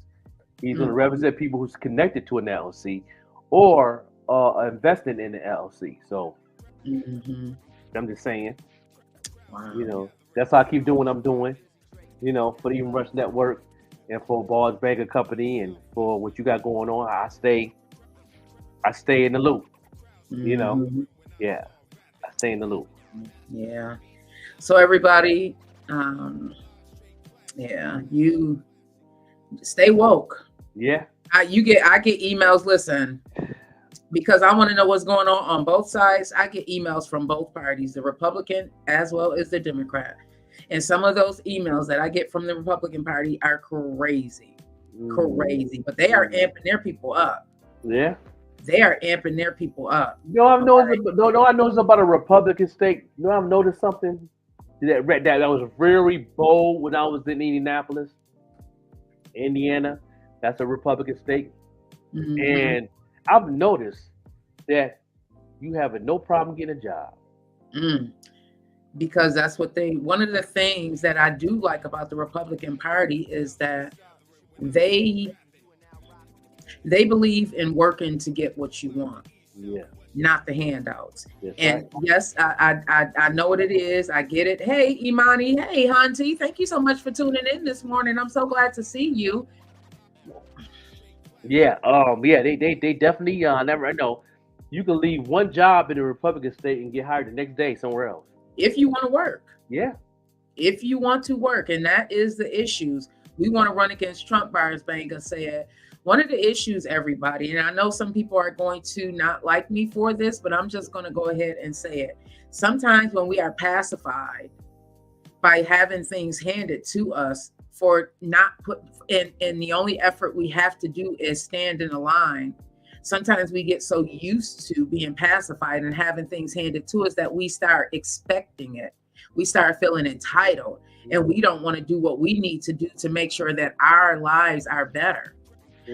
He's gonna represent people who's connected to an LLC, or investing in the LLC. So Mhm. I'm just saying, Wow. you know, that's how I keep doing what I'm doing. You know, for the Even Rush Network and for Ball's Banker Company and for what you got going on, I stay in the loop. You know, Mhm. yeah, I stay in the loop. Yeah. So everybody, yeah, you stay woke. Yeah, I get emails. Listen, because I want to know what's going on both sides. I get emails from both parties, the Republican as well as the Democrat. And some of those emails that I get from the Republican Party are crazy, crazy. But they are amping their people up. yeah. They are amping their people up. No, I've noticed. No, I noticed about a Republican state. No, I've noticed something that was very bold when I was in Indianapolis, Indiana. That's a Republican state, and I've noticed that you have no problem getting a job. Because that's what one of the things that I do like about the Republican Party is that they believe in working to get what you want. Yeah. Not the handouts. That's and right. yes, I know what it is. I get it. Hey, Imani. Hey, Hanti. Thank you so much for tuning in this morning. I'm so glad to see you. Yeah. Yeah. They definitely. Never. I know. You can leave one job in a Republican state and get hired the next day somewhere else. If you want to work. Yeah. If you want to work, and that is the issues. We want to run against Trump, Byers Banker said. One of the issues, everybody, and I know some people are going to not like me for this, but I'm just going to go ahead and say it. Sometimes when we are pacified by having things handed to us for not put in, and the only effort we have to do is stand in a line. Sometimes we get so used to being pacified and having things handed to us that we start expecting it. We start feeling entitled, and we don't want to do what we need to do to make sure that our lives are better.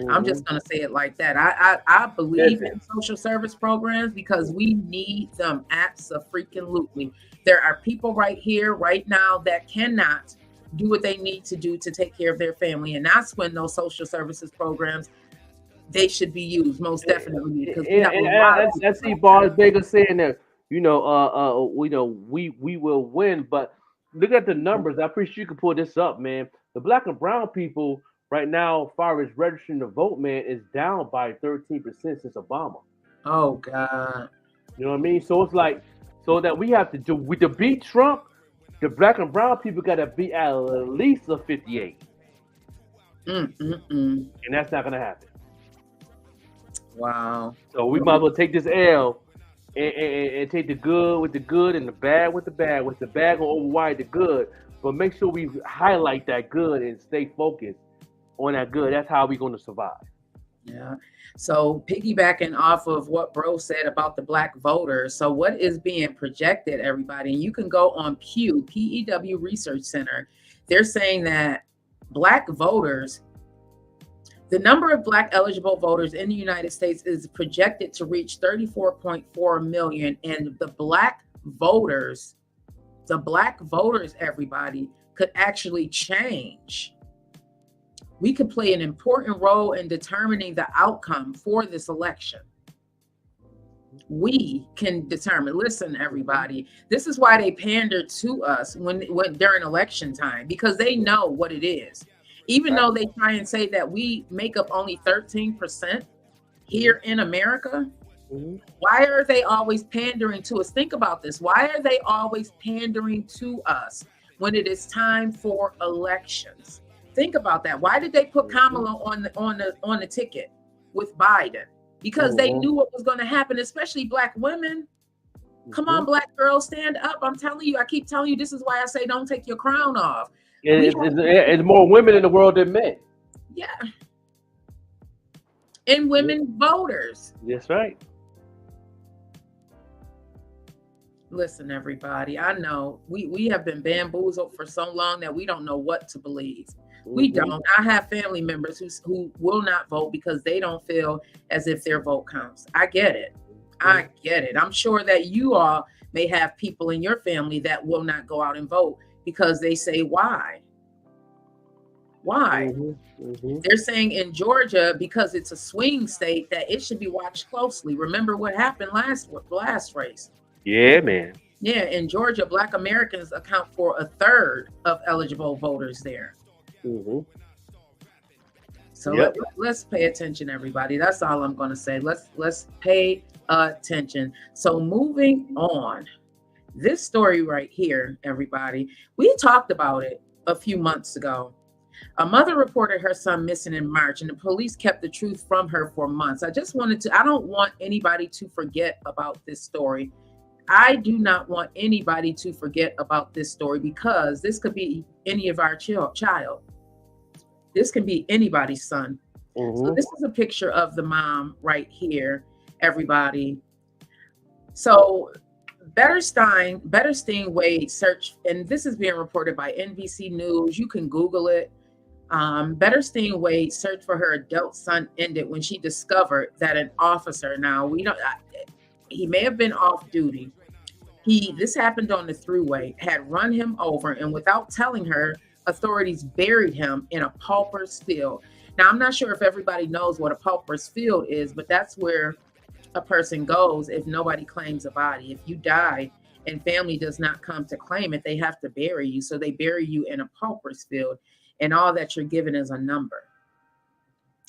I'm just going to say it like that. I believe in social service programs because we need them abso-freaking-lutely. There are people right here, right now that cannot do what they need to do to take care of their family. And that's when those social services programs, they should be used most definitely. Because I see Bars Baker saying that, we will win, but look at the numbers. I'm pretty sure you can pull this up, man. The black and brown people right now, as far as registering to vote, man, is down by 13% since Obama. Oh God. You know what I mean? So it's like, so that we have to do to beat Trump, the black and brown people got to be at least a 58. And that's not gonna happen. Wow. So we might as well take this L and take the good with the good and the bad with the bad. With the bad gonna override the good, but make sure we highlight that good and stay focused on that good. That's how we're gonna survive. Yeah. So piggybacking off of what Bro said about the black voters. So what is being projected, everybody? And you can go on Pew, PEW Research Center. They're saying that black voters, the number of black eligible voters in the United States is projected to reach 34.4 million. And the black voters, everybody, could actually change. We could play an important role in determining the outcome for this election. We can determine. Listen, everybody, this is why they pander to us when during election time, because they know what it is. Even though they try and say that we make up only 13% here in America, why are they always pandering to us? Think about this. Why are they always pandering to us when it is time for elections? Think about that. Why did they put Kamala on the ticket with Biden? Because they knew what was going to happen, especially black women. Come on, black girls, stand up. I'm telling you, I keep telling you, this is why I say don't take your crown off. It's more women in the world than men. Yeah. And women voters. That's right. Listen, everybody, I know we have been bamboozled for so long that we don't know what to believe. We don't. I have family members who will not vote because they don't feel as if their vote counts. I get it. I get it. I'm sure that you all may have people in your family that will not go out and vote because they say, why? Why? Mm-hmm. They're saying in Georgia, because it's a swing state, that it should be watched closely. Remember what happened last race? Yeah, man. Yeah, in Georgia, Black Americans account for a third of eligible voters there. Mm-hmm. So Yep. let's pay attention, everybody. That's all I'm going to say. Let's pay attention. So moving on, this story right here, everybody, we talked about it a few months ago. A mother reported her son missing in March, and the police kept the truth from her for months. I don't want anybody to forget about this story. I do not want anybody to forget about this story, because this could be any of our child. This can be anybody's son. So this is a picture of the mom right here, everybody. So Betterstein Wade search, and this is being reported by NBC News. You can Google it. Betterstein Wade search for her adult son ended when she discovered that an officer, he may have been off duty. This happened on the thruway, had run him over, and without telling her, authorities buried him in a pauper's field. Now, I'm not sure if everybody knows what a pauper's field is, but that's where a person goes if nobody claims a body. If you die and family does not come to claim it, they have to bury you. So they bury you in a pauper's field, and all that you're given is a number.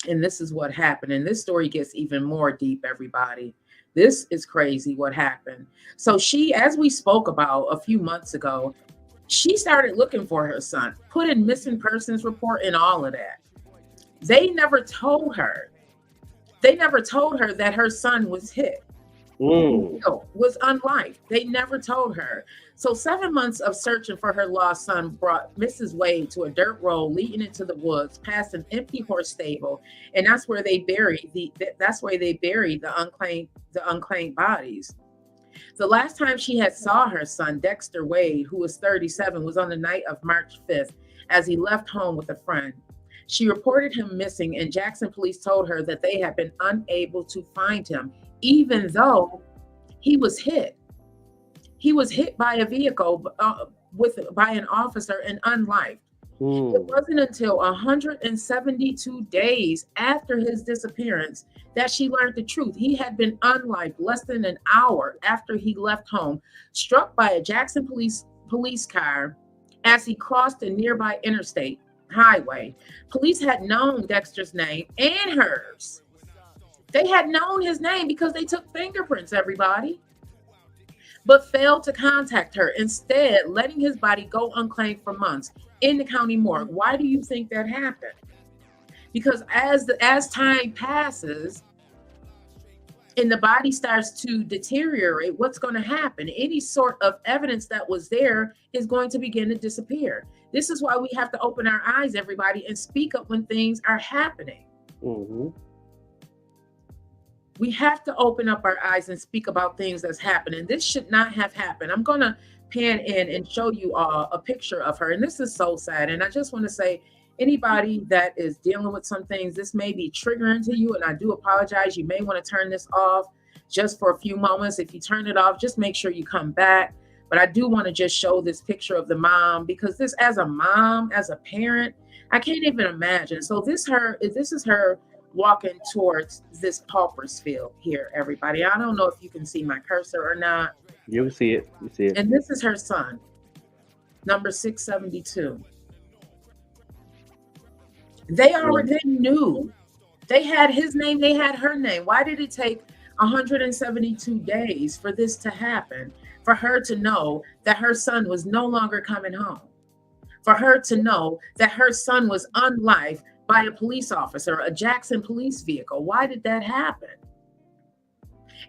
And this is what happened. And this story gets even more deep, everybody. This is crazy what happened. So she, as we spoke about a few months ago, she started looking for her son, put in missing persons report and all of that. They never told her. They never told her that her son was hit. Was unlived. They never told her. So 7 months of searching for her lost son brought Mrs. Wade to a dirt road leading into the woods past an empty horse stable, and that's where they buried the unclaimed bodies. The last time she had saw her son, Dexter Wade, who was 37, was on the night of March 5th as he left home with a friend. She reported him missing, and Jackson police told her that they had been unable to find him, even though he was hit. He was hit by a vehicle by an officer and unlived. It wasn't until 172 days after his disappearance that she learned the truth. He had been unlived less than an hour after he left home, struck by a Jackson police car as he crossed a nearby interstate highway. Police had known Dexter's name and hers. They had known his name because they took fingerprints, everybody, but failed to contact her, instead letting his body go unclaimed for months in the county morgue. Why do you think that happened? Because as time passes and the body starts to deteriorate, what's going to happen? Any sort of evidence that was there is going to begin to disappear. This is why we have to open our eyes, everybody, and speak up when things are happening. We have to open up our eyes and speak about things that's happening. This should not have happened. I'm going to pan in and show you all a picture of her. And this is so sad. And I just want to say, anybody that is dealing with some things, this may be triggering to you. And I do apologize. You may want to turn this off just for a few moments. If you turn it off, just make sure you come back. But I do want to just show this picture of the mom, because this, as a mom, as a parent, I can't even imagine. So this is her walking towards this pauper's field here, everybody. I don't know if you can see my cursor or not. You see it. You see it. And this is her son, number 672. They already knew. They had his name, they had her name. Why did it take 172 days for this to happen? For her to know that her son was no longer coming home. For her to know that her son was unlived by a police officer, a Jackson police vehicle. Why did that happen?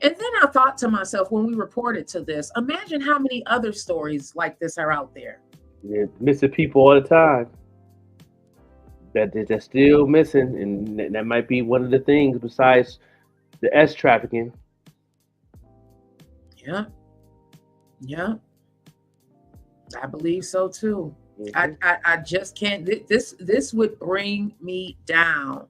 And then I thought to myself, when we reported to this, imagine how many other stories like this are out there. Yeah, missing people all the time. That's still missing, and that might be one of the things besides the S trafficking. Yeah, I believe so too. I just can't. This would bring me down.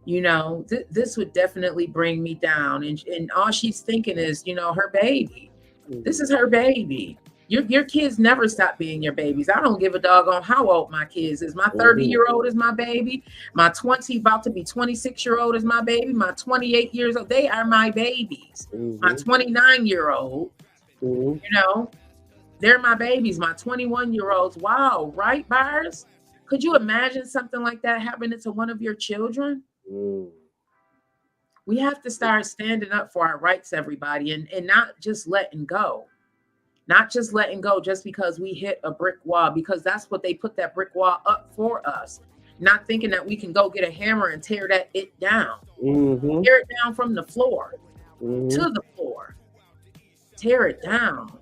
You know, this would definitely bring me down. And all she's thinking is, her baby. This is her baby. Your kids never stop being your babies. I don't give a doggone how old my kids is. My 30-year-old is my baby. My 20, about to be 26-year-old is my baby. My 28 years old, they are my babies. My 29-year-old, you know, they're my babies. My 21-year-olds. Wow, right, Byers? Could you imagine something like that happening to one of your children? We have to start standing up for our rights, everybody, and not just letting go. Not just letting go just because we hit a brick wall, because that's what they put that brick wall up for us. Not thinking that we can go get a hammer and tear it down. Tear it down from the floor to the floor. Tear it down.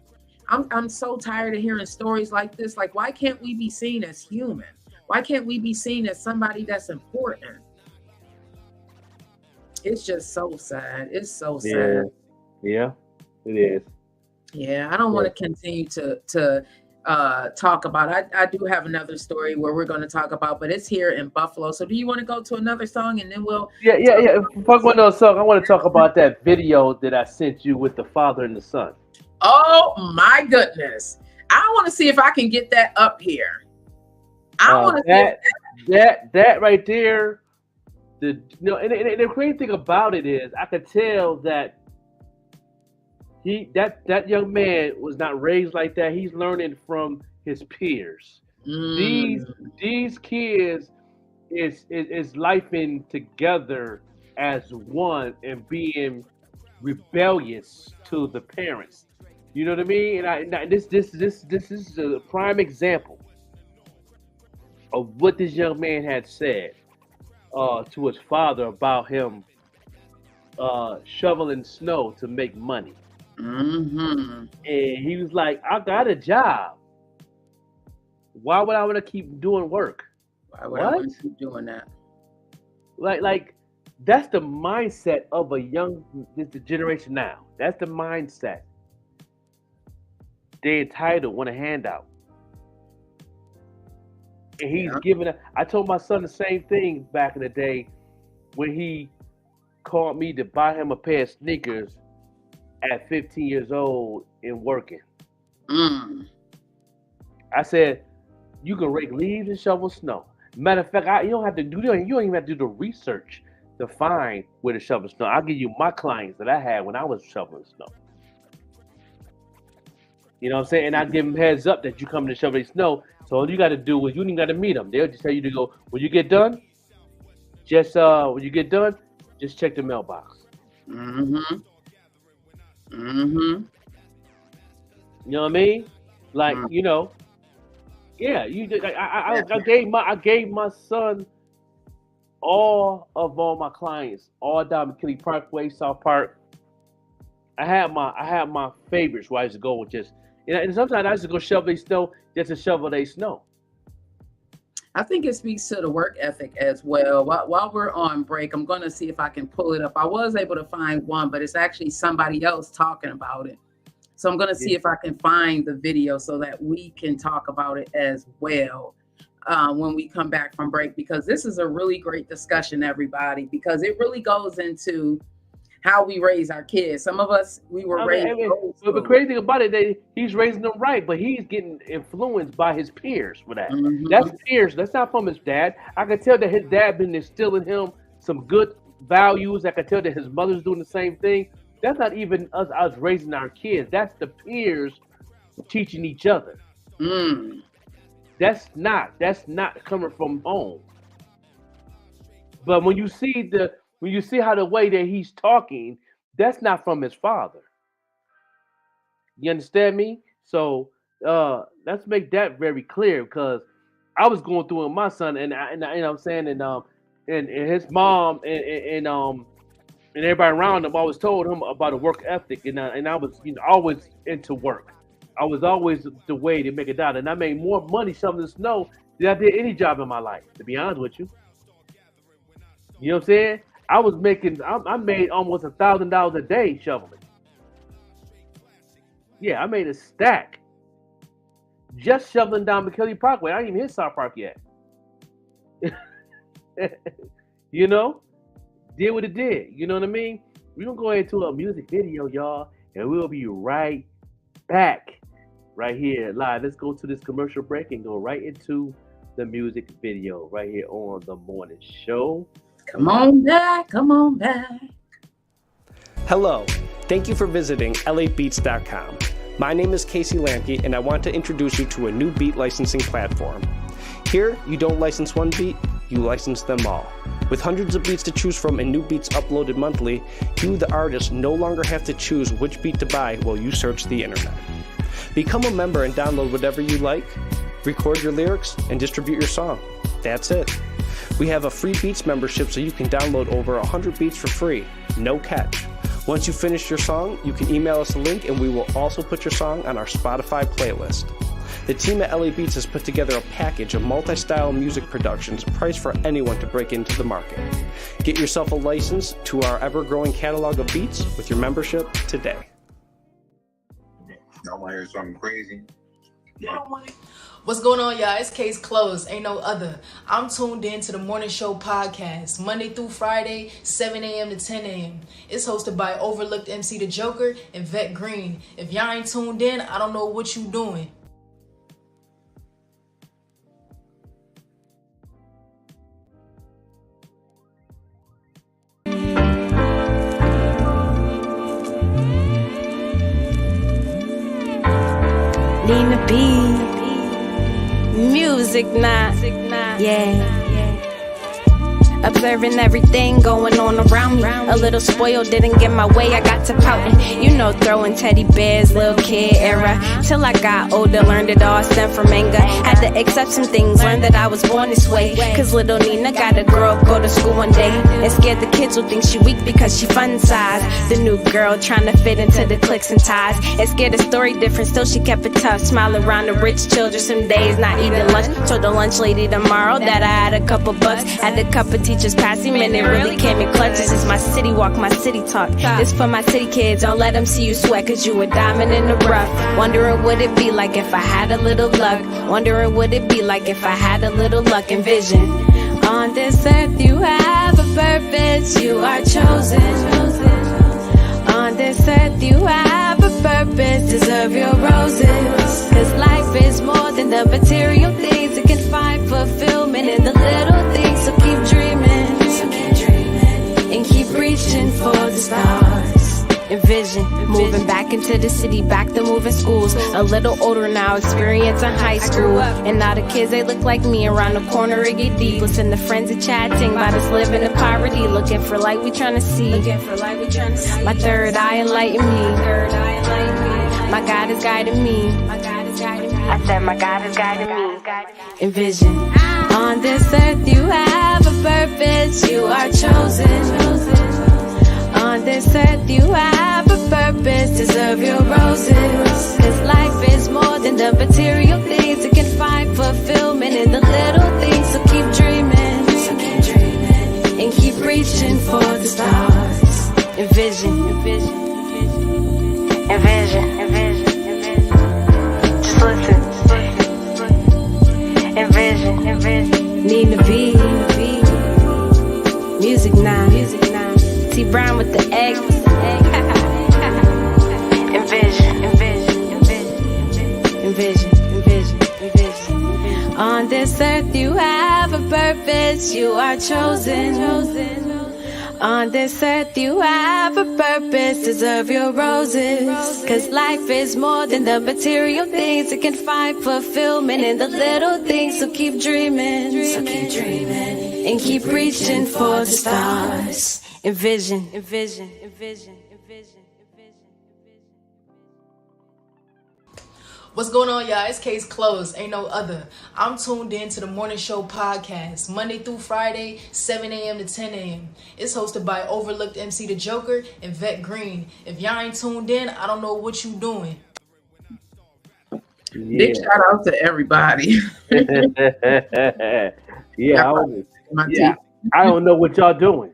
I'm so tired of hearing stories like this. Like, why can't we be seen as human? Why can't we be seen as somebody that's important? It's just so sad. It's so sad. Yeah, it is. Yeah, I don't want to continue to talk about it. I do have another story where we're going to talk about, but it's here in Buffalo. So do you want to go to another song and then we'll... Yeah. Fuck one of those songs. I want to talk about that video that I sent you with the father and the son. Oh my goodness. I want to see if I can get that up here. I want to that right there. And the crazy thing about it is I could tell that that young man was not raised like that. He's learning from his peers. These kids is lifing together as one and being rebellious to the parents. You know what I mean? And this is a prime example of what this young man had said to his father about him shoveling snow to make money. And he was like, I got a job. Why would I want to keep doing work? Why would I want to keep doing that? Like that's the mindset of the generation now. That's the mindset. They entitled, want a handout. And he's giving it. I told my son the same thing back in the day when he called me to buy him a pair of sneakers at 15 years old and working. I said, you can rake leaves and shovel snow. Matter of fact, you don't even have to do the research to find where to shovel snow. I'll give you my clients that I had when I was shoveling snow. You know what I'm saying? And I give them heads up that you come to shovel snow. So all you got to do is you ain't got to meet them. They'll just tell you to go. When you get done, just check the mailbox. You know what I mean? Like yeah. I gave my son all my clients, all down McKinley Parkway, South Park. I had my favorites where I used to go with just. And sometimes I used to go shovel their snow just to shovel their snow. I think it speaks to the work ethic as well. While we're on break, I'm going to see if I can pull it up. I was able to find one, but it's actually somebody else talking about it. So I'm going to see if I can find the video so that we can talk about it as well when we come back from break, because this is a really great discussion, everybody, because it really goes into how we raise our kids. Some of us, we were raised. But the crazy thing about it, he's raising them right, but he's getting influenced by his peers for that. That's peers. That's not from his dad. I can tell that his dad been instilling him some good values. I can tell that his mother's doing the same thing. That's not even us raising our kids. That's the peers teaching each other. That's not coming from home. But when you see how the way that he's talking, that's not from his father. You understand me? So let's make that very clear, because I was going through it with my son, and you know what I'm saying, and his mom and everybody around him always told him about a work ethic, and I was always into work. I was always the way to make it out, and I made more money shoveling snow than I did any job in my life, to be honest with you. You know what I'm saying? I made almost $1,000 a day shoveling. Yeah, I made a stack just shoveling down McKinley Parkway. I ain't even hit South Park yet. Did what it did. You know what I mean? We're gonna go into a music video, y'all, and we'll be right back. right here live. Let's go to this commercial break and go right into the music video right here on the morning show. Come on back. Come on back. Hello. Thank you for visiting labeats.com. My name is Casey Lamke, and I want to introduce you to a new beat licensing platform. Here, you don't license one beat, you license them all. With hundreds of beats to choose from and new beats uploaded monthly, you, the artist, no longer have to choose which beat to buy while you search the internet. Become a member and download whatever you like, record your lyrics, and distribute your song. That's it. We have a free Beats membership so you can download over 100 beats for free, no catch. Once you finish your song, you can email us a link and we will also put your song on our Spotify playlist. The team at LA Beats has put together a package of multi-style music productions priced for anyone to break into the market. Get yourself a license to our ever-growing catalog of beats with your membership today. Y'all want to hear something crazy? What's going on, y'all? It's Case Closed. Ain't no other. I'm tuned in to the Morning Show podcast, Monday through Friday, 7 a.m. to 10 a.m. It's hosted by Overlooked MC The Joker and VETTE Green. If y'all ain't tuned in, I don't know what you doing. Nina B. Music now. Yeah. Observing everything going on around me. A little spoiled, didn't get my way, I got to pouting. You know, throwing teddy bears, little kid era. Till I got older, learned it all stemmed from anger. Had to accept some things, learned that I was born this way. Cause little Nina gotta grow up, go to school one day. And scared the kids will think she weak because she fun size. The new girl trying to fit into the cliques and ties. And scared the story different, still she kept it tough. Smiling around the rich children, some days not eating lunch. Told the lunch lady tomorrow that I had a couple bucks. Had a cup of tea just passing, man, it really came in clutch. This is my city walk, my city talk. This for my city kids, don't let them see you sweat, cause you a diamond in the rough. Wondering what it'd be like if I had a little luck. Wondering what it'd be like if I had a little luck and vision. On this earth you have a purpose, you are chosen. On this earth you have a purpose, deserve your roses. Cause life is more than the material things, it can find fulfillment in the little things. So keep dreaming, and keep reaching for the stars. Envision moving back into the city, back to moving schools. A little older now, experiencing high school. And now the kids, they look like me. Around the corner, it get deep. Listen to friends and chatting about us living in poverty. Looking for light, we trying to see. My third eye enlighten me. My God is guiding me. I said my God is guiding me. Envision. On this earth you have a purpose, you are chosen. On this earth you have a purpose, deserve your roses. Cause life is more than the material things, it can find fulfillment in the little things. So keep dreaming, and keep reaching for the stars. Envision, just listen. Envision, Nina B. Music now. T Brown with the egg. Envision. On this earth you have a purpose, you are chosen. On this earth you have a purpose, deserve your roses. Cause life is more than the material things, it can find fulfillment in the little things. So keep dreaming, and keep reaching for the stars. Envision. What's going on, y'all? It's Case Closed. Ain't no other. I'm tuned in to the Morning Show podcast, Monday through Friday, 7 a.m. to 10 a.m. It's hosted by Overlooked MC The Joker and VETTE Green. If y'all ain't tuned in, I don't know what you doing. Yeah. Big shout out to everybody. I don't know what y'all doing.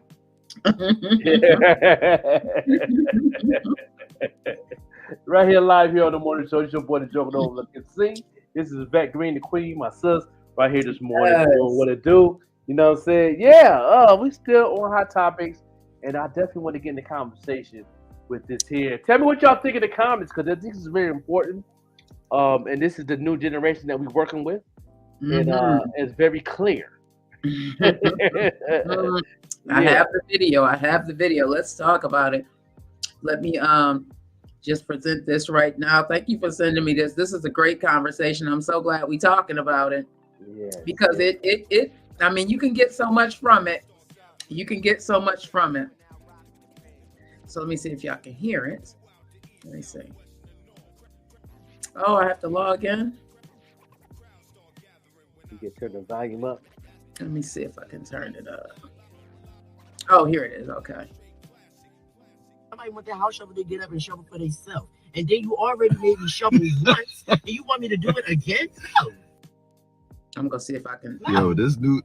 Right here live here on the morning show. It's your boy the Joker Overlook and Sing. This is VETTE Green, the Queen, my sis, right here this morning. Yes. Doing what it do. You know what I'm saying? Yeah, we still on hot topics, and I definitely want to get in the conversation with this here. Tell me what y'all think in the comments, because I think this is very important. And this is the new generation that we're working with, and Mhm. it's very clear. I have the video. I have the video. Let's talk about it. Let me just present this right now. Thank you for sending me this. This is a great conversation. I'm so glad we're talking about it because it I mean, you can get so much from it. You can get so much from it. So let me see if y'all can hear it. Let me see. Oh, I have to log in. You can turn the volume up. Let me see if I can turn it up. Oh, here it is. Okay. Somebody want their house shovel to get up and shovel for themselves. And then you already made me shovel once, and you want me to do it again? No. I'm gonna see if I can. Yo, this new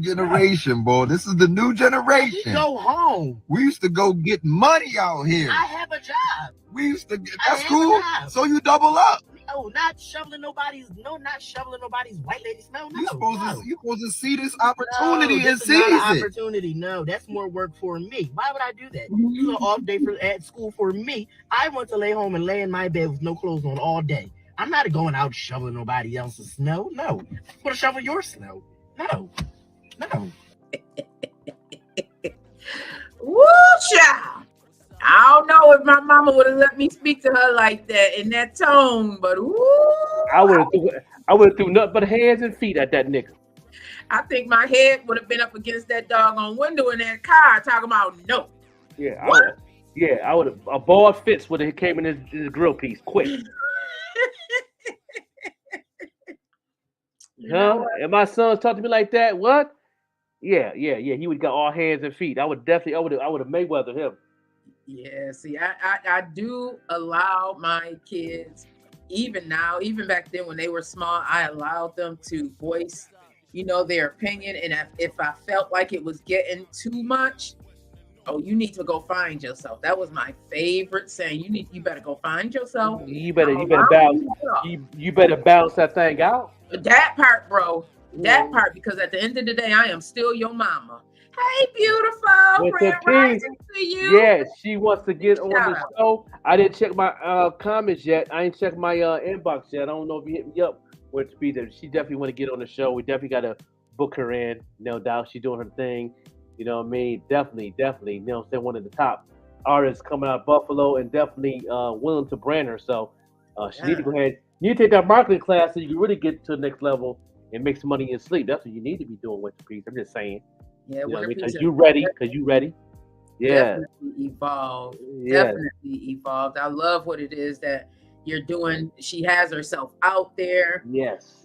generation, boy. This is the new generation. Go home. We used to go get money out here. I have a job. We used to get, that's cool. So you double up. No, not shoveling nobody's white lady smell. No, you supposed to see this opportunity and seize it. Opportunity. No, that's more work for me. Why would I do that? It's an off day at school for me. I want to lay home and lay in my bed with no clothes on all day. I'm not going out shoveling nobody else's snow. No. I'm going to shovel your snow. No. Woo, child. I don't know if my mama would have let me speak to her like that in that tone, but woo. I would have threw nothing but hands and feet at that nigga. I think my head would have been up against that doggone window in that car talking about no. Yeah, I would have. A ball fits would have came in his grill piece quick. Huh? And my sons talk to me like that. What? Yeah. He would got all hands and feet. I would have Mayweather him. Yeah, see, I do allow my kids, even now, even back then when they were small, I allowed them to voice, their opinion. And if I felt like it was getting too much, oh, you need to go find yourself. That was my favorite saying. You better go find yourself. You better balance that thing out. That part, bro. That part, because at the end of the day, I am still your mama. Hey, beautiful. Grand rising to you. Yeah, she wants to get on the show. I didn't check my comments yet. I ain't checked my inbox yet. I don't know if you hit me up with speed. She definitely want to get on the show. We definitely got to book her in. No doubt. She's doing her thing. You know what I mean? Definitely. You know what I'm saying? One of the top artists coming out of Buffalo and definitely willing to brand her. So she need to go ahead. You need to take that marketing class so you can really get to the next level and make some money in your sleep. That's what you need to be doing with the piece. I'm just saying. Yeah, because you ready. Yeah. Definitely evolved. Yes. Definitely evolved. I love what it is that you're doing. She has herself out there. Yes.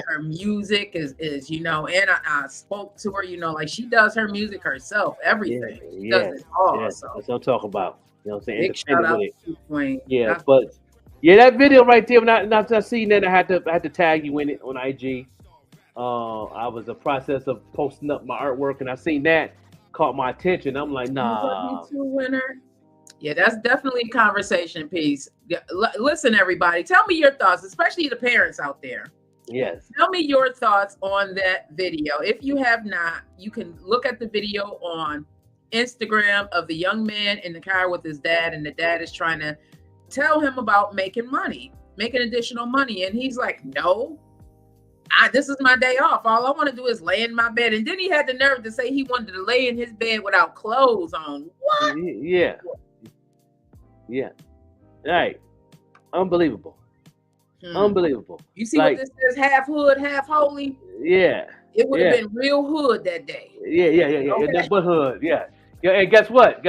Her music is and I spoke to her, like she does her music herself, everything. She does it all. Yes. So. That's what I'm talking about. You know what I'm saying? Big shout out to Queen. Yeah, but that video right there, when I seen that, I had to tag you in it on IG. I was in the process of posting up my artwork, and I seen that, caught my attention. I'm like, nah. Winner. Yeah, that's definitely a conversation piece. Yeah, listen, everybody, tell me your thoughts, especially the parents out there. Yes. Tell me your thoughts on that video. If you have not, you can look at the video on Instagram of the young man in the car with his dad, and the dad is trying to tell him about making additional money. And he's like, no. This is my day off. All I want to do is lay in my bed. And then he had the nerve to say he wanted to lay in his bed without clothes on. What? Yeah. Right. Unbelievable. Unbelievable. You see what this says? Half hood, half holy? Yeah. It would have been real hood that day. Yeah. Okay. That's what hood. Yeah. And guess what?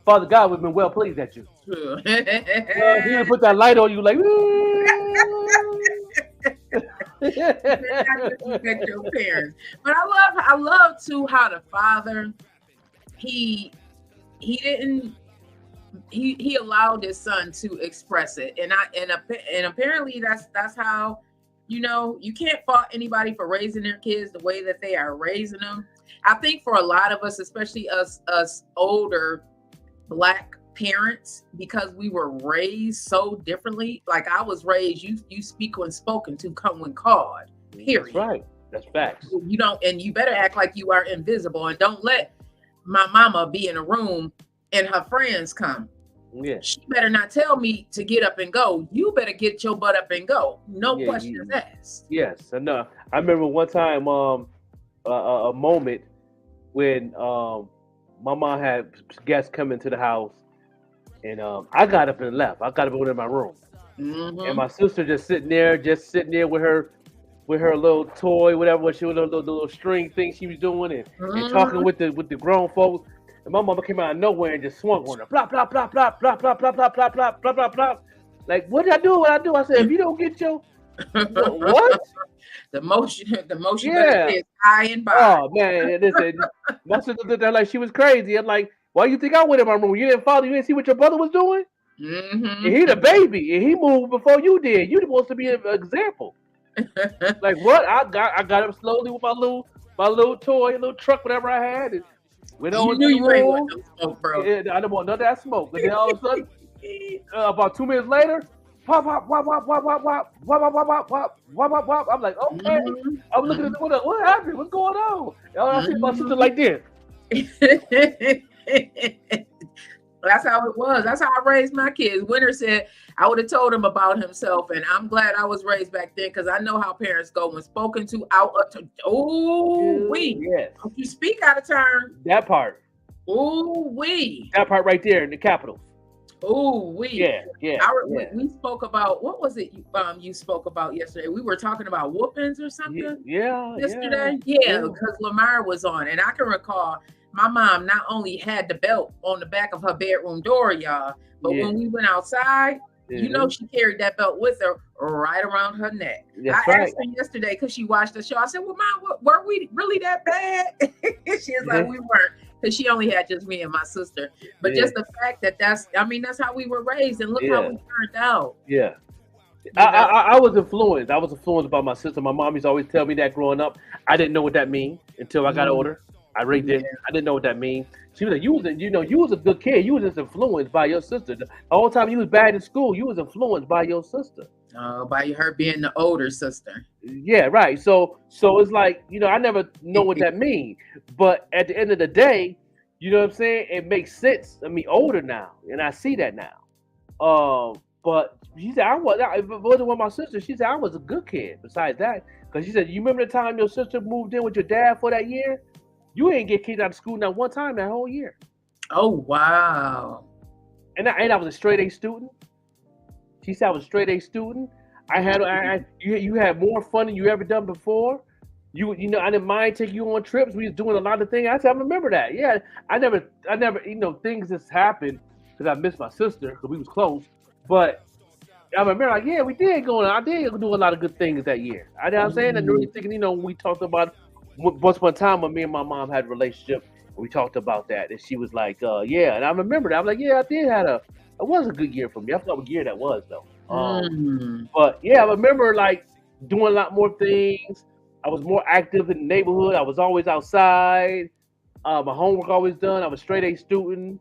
Father God would have been well pleased at you. True. He would put that light on you like, your parents. But I love too how the father he allowed his son to express it, and apparently that's how you can't fault anybody for raising their kids the way that they are raising them. I think for a lot of us, especially us older Black parents, because we were raised so differently. Like I was raised, you speak when spoken to, come when called. Period. That's right. That's facts. And you better act like you are invisible, and don't let my mama be in a room and her friends come. Yeah. She better not tell me to get up and go. You better get your butt up and go. No questions asked. Yes, I know. I remember one time, a moment when my mom had guests come into the house, and I got up and left. I got up and went in my room, and my sister just sitting there with her little toy, whatever, what she was, the little string thing she was doing, and talking with the grown folks. And my mama came out of nowhere and just swung on her. Blah, blah, blah, blah, blah, blah, blah, blah, blah, blah, blah, blah, blah. Like, what did I do? What I do? I said, if you don't get your what? The motion better is high and by. Oh man, listen, my sister did that like she was crazy. I'm like, why you think I went in my room? You didn't follow, you didn't see what your brother was doing? And he the baby, and he moved before you did. You supposed to be an example. Like what? I got up slowly with my little toy, little truck, whatever I had, and went on to the room. Smoke, bro. I didn't want none of that smoke. And then all of a sudden, about 2 minutes later, pop, pop, pop, pop, pop, pop, pop, pop, pop, pop, pop, pop, pop, pop. I'm like, okay. I'm looking at what happened? What's going on? I see my sister like this. That's how it was. That's how I raised my kids. Winter said I would have told him about himself, and I'm glad I was raised back then because I know how parents go when spoken to out of yes. Don't you speak out of turn. That part. That part right there in the capitals. Yeah. We spoke about, what was it you spoke about yesterday? We were talking about whoopings or something. Yesterday. Yeah, because Lamar was on, and I can recall my mom not only had the belt on the back of her bedroom door, y'all, but when we went outside, you know, she carried that belt with her right around her neck. Asked her yesterday because she watched the show. I said, well, Mom, were we really that bad? She was like, we weren't, because she only had just me and my sister. But just the fact that's how we were raised, and look how we turned out. Yeah. I was influenced. I was influenced by my sister. My mom used to always tell me that growing up. I didn't know what that means until I got older. I really did. I didn't know what that means. She was like, you was a good kid. You was just influenced by your sister. The whole time you was bad in school, you was influenced by your sister. By her being the older sister. Yeah, right. So it's like, I never know what that means. But at the end of the day, you know what I'm saying? It makes sense. I mean, older now, and I see that now. But she said, if it wasn't with my sister, she said I was a good kid. Besides that, because she said, you remember the time your sister moved in with your dad for that year? You ain't get kicked out of school not one time that whole year. Oh, wow. And I was a straight A student. She said I was a straight A student. You had more fun than you ever done before. I didn't mind taking you on trips. We was doing a lot of things. I said, I remember that. Yeah, I never, things just happened because I missed my sister because we was close. But I remember, like, yeah, we did go on. I did do a lot of good things that year. I know what I'm saying? And really thinking, when we talked about once upon a time when me and my mom had a relationship, we talked about that, and she was like, yeah. And I remember that. I'm like, yeah, it was a good year for me. I forgot what year that was, though. But yeah, I remember like doing a lot more things. I was more active in the neighborhood. I was always outside. My homework always done. I was straight A student.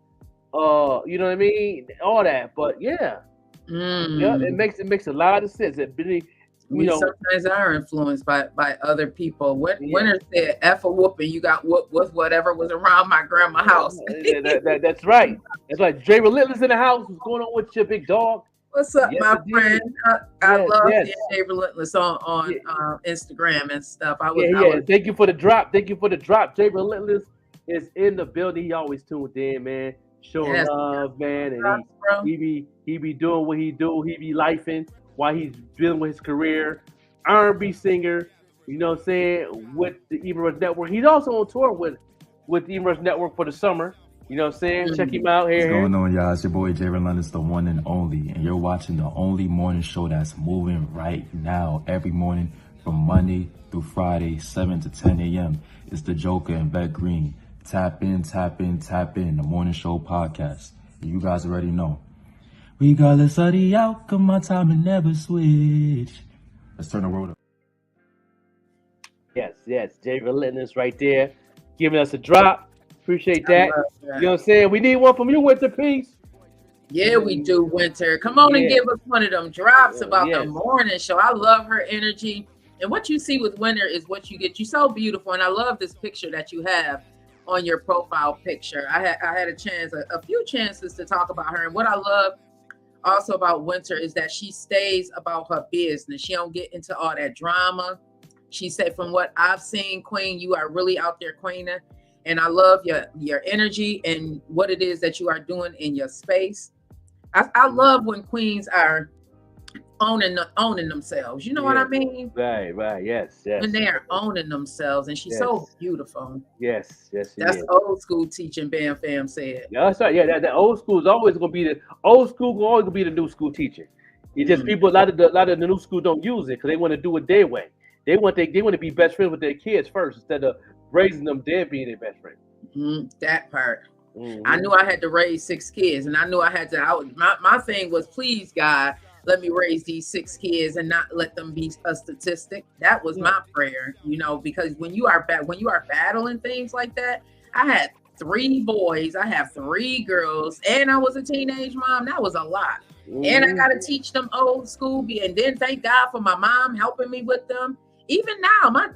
You know what I mean? All that. But yeah, it makes a lot of sense. We sometimes are influenced by other people. Winter said, F a whooping, you got whooped with whatever was around my grandma's house. That's right. That's right. Jay Relentless in the house. What's going on with your big dog? What's up, my friend? I love seeing Jay Relentless on Instagram and stuff. Thank you for the drop. Jay Relentless is in the building. He always tuned in, man. Showing love, man. And he be doing what he do. He be lifing while he's dealing with his career. R&B singer, you know what I'm saying, with the Even Rush Network. He's also on tour with the Even Rush Network for the summer. You know what I'm saying? Check him out here. What's going on, y'all? It's your boy Jay Relentless, the one and only. And you're watching the only morning show that's moving right now. Every morning from Monday through Friday, 7 to 10 a.m. It's the Joker and VETTE Green. Tap in, tap in, tap in. The morning show podcast. You guys already know. Regardless of the outcome, my time will never switch. Let's turn the world up. Yes. Jay Relentless right there, giving us a drop. Appreciate that. You know what I'm saying? We need one from you, Winter Peace. Yeah, we do, Winter. Come on and give us one of them drops about the morning show. I love her energy. And what you see with Winter is what you get. You're so beautiful. And I love this picture that you have on your profile picture. I had a few chances to talk about her, and what I love also about Winter is that she stays about her business. She don't get into all that drama. She said, from what I've seen, Queen, you are really out there queening, and I love your energy and what it is that you are doing in your space. I love when queens are owning themselves. You know what I mean? Right. Yes. When they are owning themselves, and she's so beautiful. Yes. That's old school teaching. Bam Fam said. Yeah, that's right. Yeah, that old school is always gonna be the old school. Will always gonna be the new school teaching. It's just people. A lot of the new school don't use it because they want to do it their way. They want to be best friends with their kids first instead of raising them there being their best friend. That part. I knew I had to raise 6 kids, and I knew I had to. My thing was, please God, let me raise these 6 kids and not let them be a statistic. That was my prayer, because when you are battling things like that, I had 3 boys, I have 3 girls, and I was a teenage mom. That was a lot. And I got to teach them old school, and then thank God for my mom helping me with them. Even now, my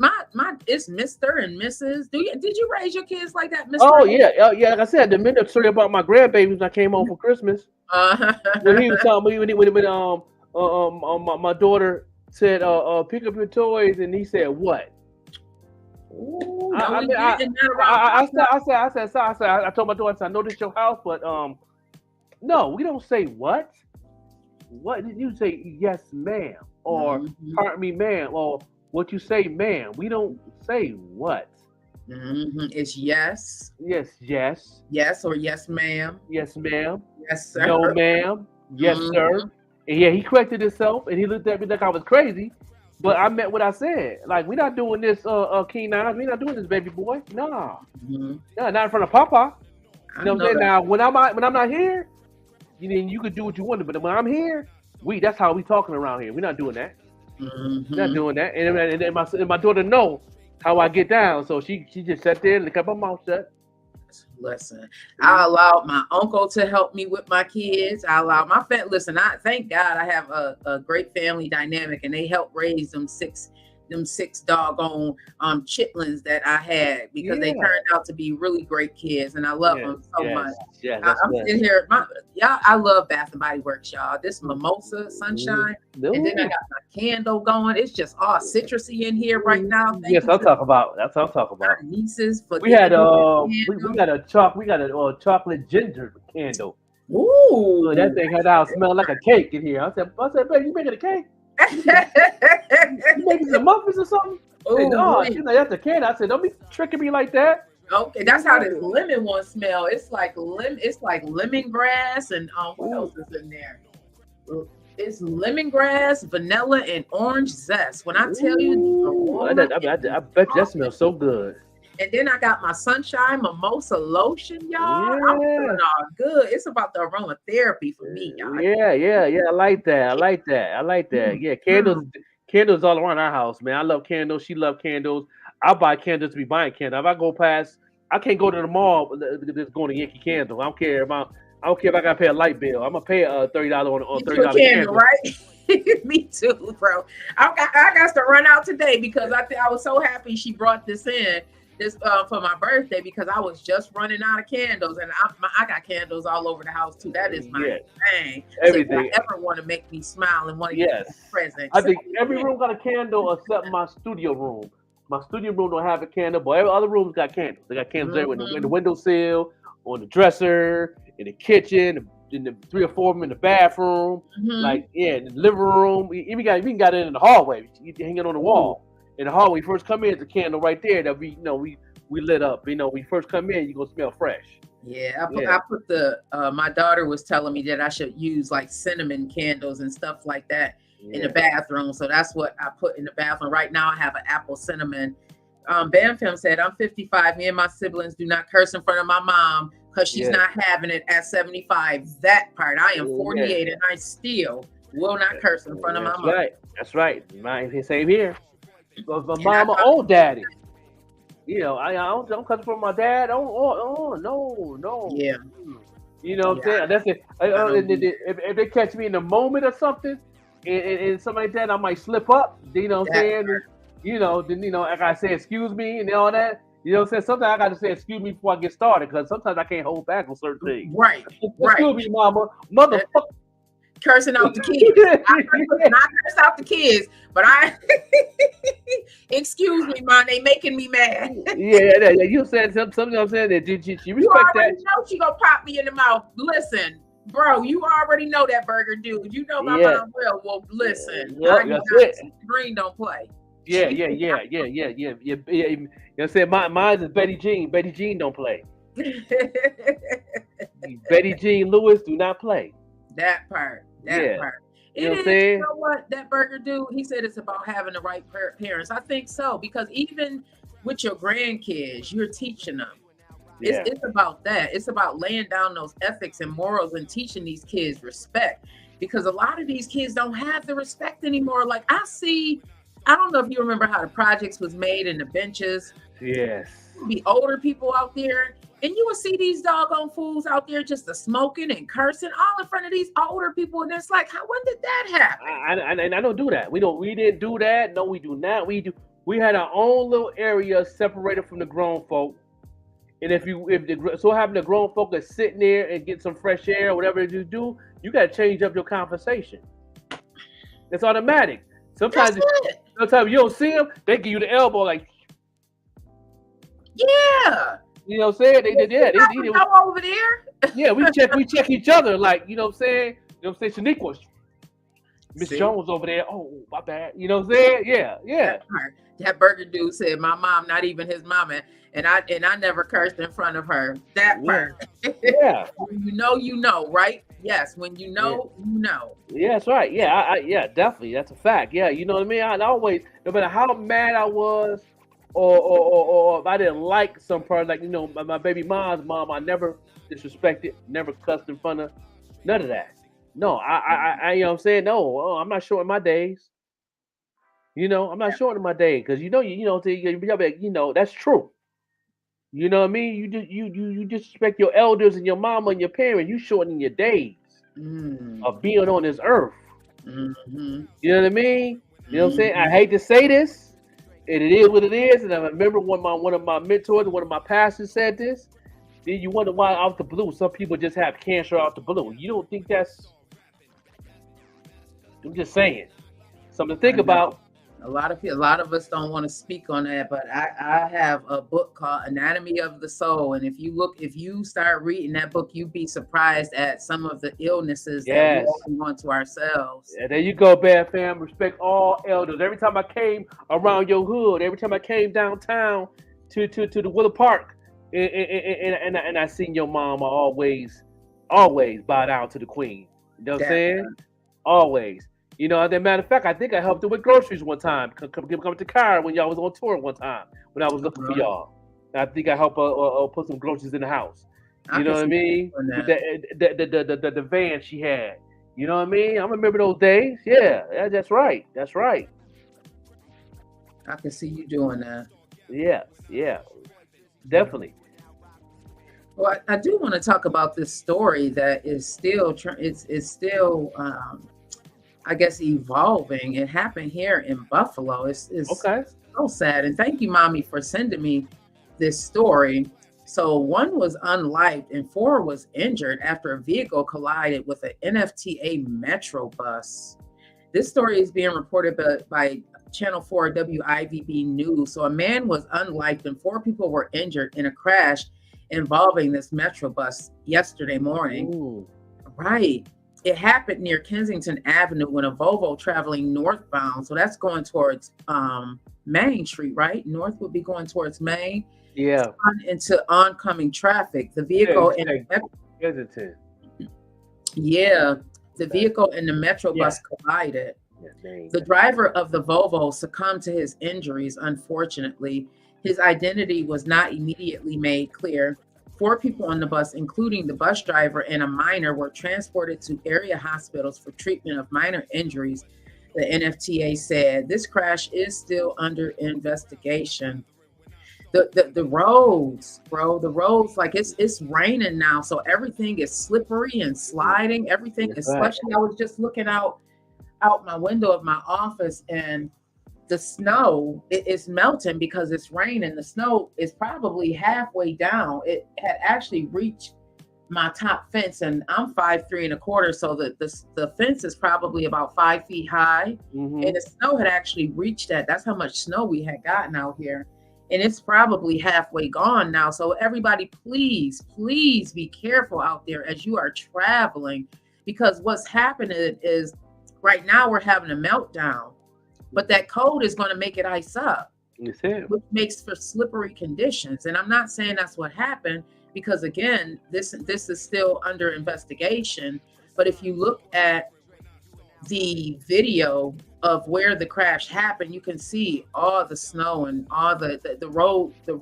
it's Mr. and Mrs. Did you raise your kids like that, Mr.? Oh yeah. Like I said, the minute story about my grandbabies when I came home for Christmas. When he was telling me when my daughter said, pick up your toys, and he said, what? I told my daughter, I know this is your house, but no, we don't say what. What did you say? Yes, ma'am, or pardon me, ma'am, or what you say, ma'am. We don't say what. It's yes. Yes, or yes, ma'am. Yes, ma'am. Yes, sir. No, ma'am. Yes, sir. And yeah, he corrected himself, and he looked at me like I was crazy. But I meant what I said. Like, we're not doing this, King Nine. We're not doing this, baby boy. No, no, not in front of Papa. You know what I'm saying? Now, when I'm not here, you could do what you want to. But when I'm here, that's how we talking around here. We're not doing that. We're not doing that. And my daughter know how I get down, so she just sat there and kept her mouth shut. Listen, I allowed my uncle to help me with my kids. I allowed my family. Listen, I thank God I have a great family dynamic, and they helped raise them six doggone chitlins that I had, because they turned out to be really great kids, and I love them so much. I'm sitting here, I love Bath and Body Works, y'all. This mimosa sunshine, and then I got my candle going. It's just all citrusy in here right now. That's what I'm talking about. My nieces, we got a chocolate ginger candle. Ooh, that thing had out smell like a cake in here. I said, baby, you making a cake? You making some muffins or something? No, that's a can. I said, don't be tricking me like that. Okay, that's how this lemon one smell. It's like lemongrass and what else is in there? It's lemongrass, vanilla, and orange zest. When I tell you, I bet that smells so good. And then I got my sunshine mimosa lotion, y'all. I'm feeling all good. It's about the aromatherapy for me, y'all. Yeah. I like that. Yeah, candles all around our house, man. I love candles. She loves candles. I buy candles to be buying candles. If I go past, I can't go to the mall just going to Yankee Candle. I don't care if I gotta pay a light bill. I'm gonna pay $30 on $30 candle, right? Me too, bro. I got to run out today because I was so happy she brought this in. For my birthday, because I was just running out of candles, and I got candles all over the house too. That is my thing. Everything. So if I ever want to make me smile and want to get a present. I think every room got a candle except my studio room. My studio room don't have a candle, but every other room's got candles. They got candles everywhere, in the windowsill, on the dresser, in the kitchen, in the 3 or 4 of them in the bathroom, in the living room. We even got it in the hallway. You can hang it on the wall. In the hallway, first come in, it's a candle right there that we lit up. We first come in, you gonna smell fresh. Yeah, I put my daughter was telling me that I should use like cinnamon candles and stuff like that in the bathroom. So that's what I put in the bathroom. Right now I have an apple cinnamon. Bam Fam said, I'm 55. Me and my siblings do not curse in front of my mom because she's not having it at 75. That part. I am 48 and I still will not curse in front of my mom. That's right. Same here. Because my mama, old daddy. I don't cut from my dad. No. Yeah. You know what I'm saying? That's it. If they catch me in the moment or something, and something like that, I might slip up. You know what I'm saying? Then like I say, excuse me and all that. You know what I'm saying? Sometimes I got to say excuse me before I get started because sometimes I can't hold back on certain things. Right. Excuse me, mama. Motherfucker. Cursing out the kids. I curse out the kids, but I excuse me, Mom, they making me mad. Yeah. You said something. I'm saying that she respect you already that. know she gonna pop me in the mouth. Listen, bro, you already know that burger dude. You know my mom will. Well, listen, that's it. Green don't play. Yeah. You know what I'm saying? Mine is Betty Jean. Betty Jean don't play. Betty Jean Lewis do not play. That part. That part. You know what I'm saying? You know what that burger dude, he said it's about having the right parents. I think so, because even with your grandkids, you're teaching them. It's about that. It's about laying down those ethics and morals and teaching these kids respect, because a lot of these kids don't have the respect anymore. Like I don't know if you remember how the projects was made and the benches. Yes. Be older people out there, and you would see these doggone fools out there just smoking and cursing all in front of these older people, and it's like, when did that happen? I don't do that. We didn't do that. No, we do not. We had our own little area separated from the grown folk. And if having the grown folk is sitting there and get some fresh air or whatever you do, you got to change up your conversation. It's automatic. Sometimes you don't see them, they give you the elbow like. Yeah. You know what I'm saying? They go over there. Yeah, we check each other, like, you know what I'm saying? You know what I'm saying? Shaniqua, Miss Jones over there. Oh, my bad. You know what I'm saying? Yeah. That burger dude said my mom, not even his mama, and I never cursed in front of her. That part. Yeah. When you know, right? Yes. When you know, you know. Yeah, that's right. Yeah, definitely. That's a fact. Yeah, you know what I mean? I always, no matter how mad I was, or if I didn't like some part, like, you know, my baby mom's mom, I never disrespected, never cussed in front of, none of that. No, I you know what I'm saying? No, I'm not shorting my days. You know, I'm not shorting my days because you know, that's true. You know what I mean? You disrespect your elders and your mama and your parents. You shortening your days of being on this earth. Mm-hmm. You know what I mean? You know what I'm saying? I hate to say this. And it is what it is. And I remember when one of my mentors, one of my pastors said this. Then you wonder why out the blue, some people just have cancer out the blue. You don't think that's... I'm just saying. Something to think about. A lot of us don't want to speak on that, but I have a book called Anatomy of the Soul, and if you start reading that book, you'd be surprised at some of the illnesses that we hold onto ourselves. Yeah, there you go, Bad Fam. Respect all elders. Every time I came around your hood, every time I came downtown to the Willow Park, and I seen your mama always bow down to the queen. You know what I'm saying? Always. You know, as a matter of fact, I think I helped her with groceries one time. Come to car when y'all was on tour one time when I was looking for y'all. And I think I helped her put some groceries in the house. You know what I mean? The van she had. You know what I mean? I remember those days. Yeah, that's right. That's right. I can see you doing that. Yeah, definitely. Well, I do want to talk about this story that is still I guess evolving. It happened here in Buffalo. It's okay. So sad. And thank you, Mommy, for sending me this story. So 1 was unlived and 4 was injured after a vehicle collided with an NFTA Metro bus. This story is being reported by Channel 4 WIVB News. So a man was unlived and 4 people were injured in a crash involving this Metro bus yesterday morning. Ooh. Right. It happened near Kensington Avenue when a Volvo traveling northbound. So that's going towards Main Street, right? North would be going towards Main. Yeah. Into oncoming traffic. The vehicle Kensington. Yeah. The vehicle and the Metro bus collided. The driver of the Volvo succumbed to his injuries, unfortunately. His identity was not immediately made clear. 4 people on the bus, including the bus driver and a minor, were transported to area hospitals for treatment of minor injuries, the NFTA said. This crash is still under investigation. The roads, bro, like it's raining now, so everything is slippery and sliding. Everything is slushy. I was just looking out my window of my office, and the snow is melting because it's raining. The snow is probably halfway down. It had actually reached my top fence, and I'm 5'3 1/4", so the fence is probably about 5 feet high, and the snow had actually reached that. That's how much snow we had gotten out here, and it's probably halfway gone now. So everybody, please be careful out there as you are traveling, because what's happening is right now we're having a meltdown, but that cold is going to make it ice up, which makes for slippery conditions. And I'm not saying that's what happened, because again, this is still under investigation. But if you look at the video of where the crash happened, you can see all the snow and all the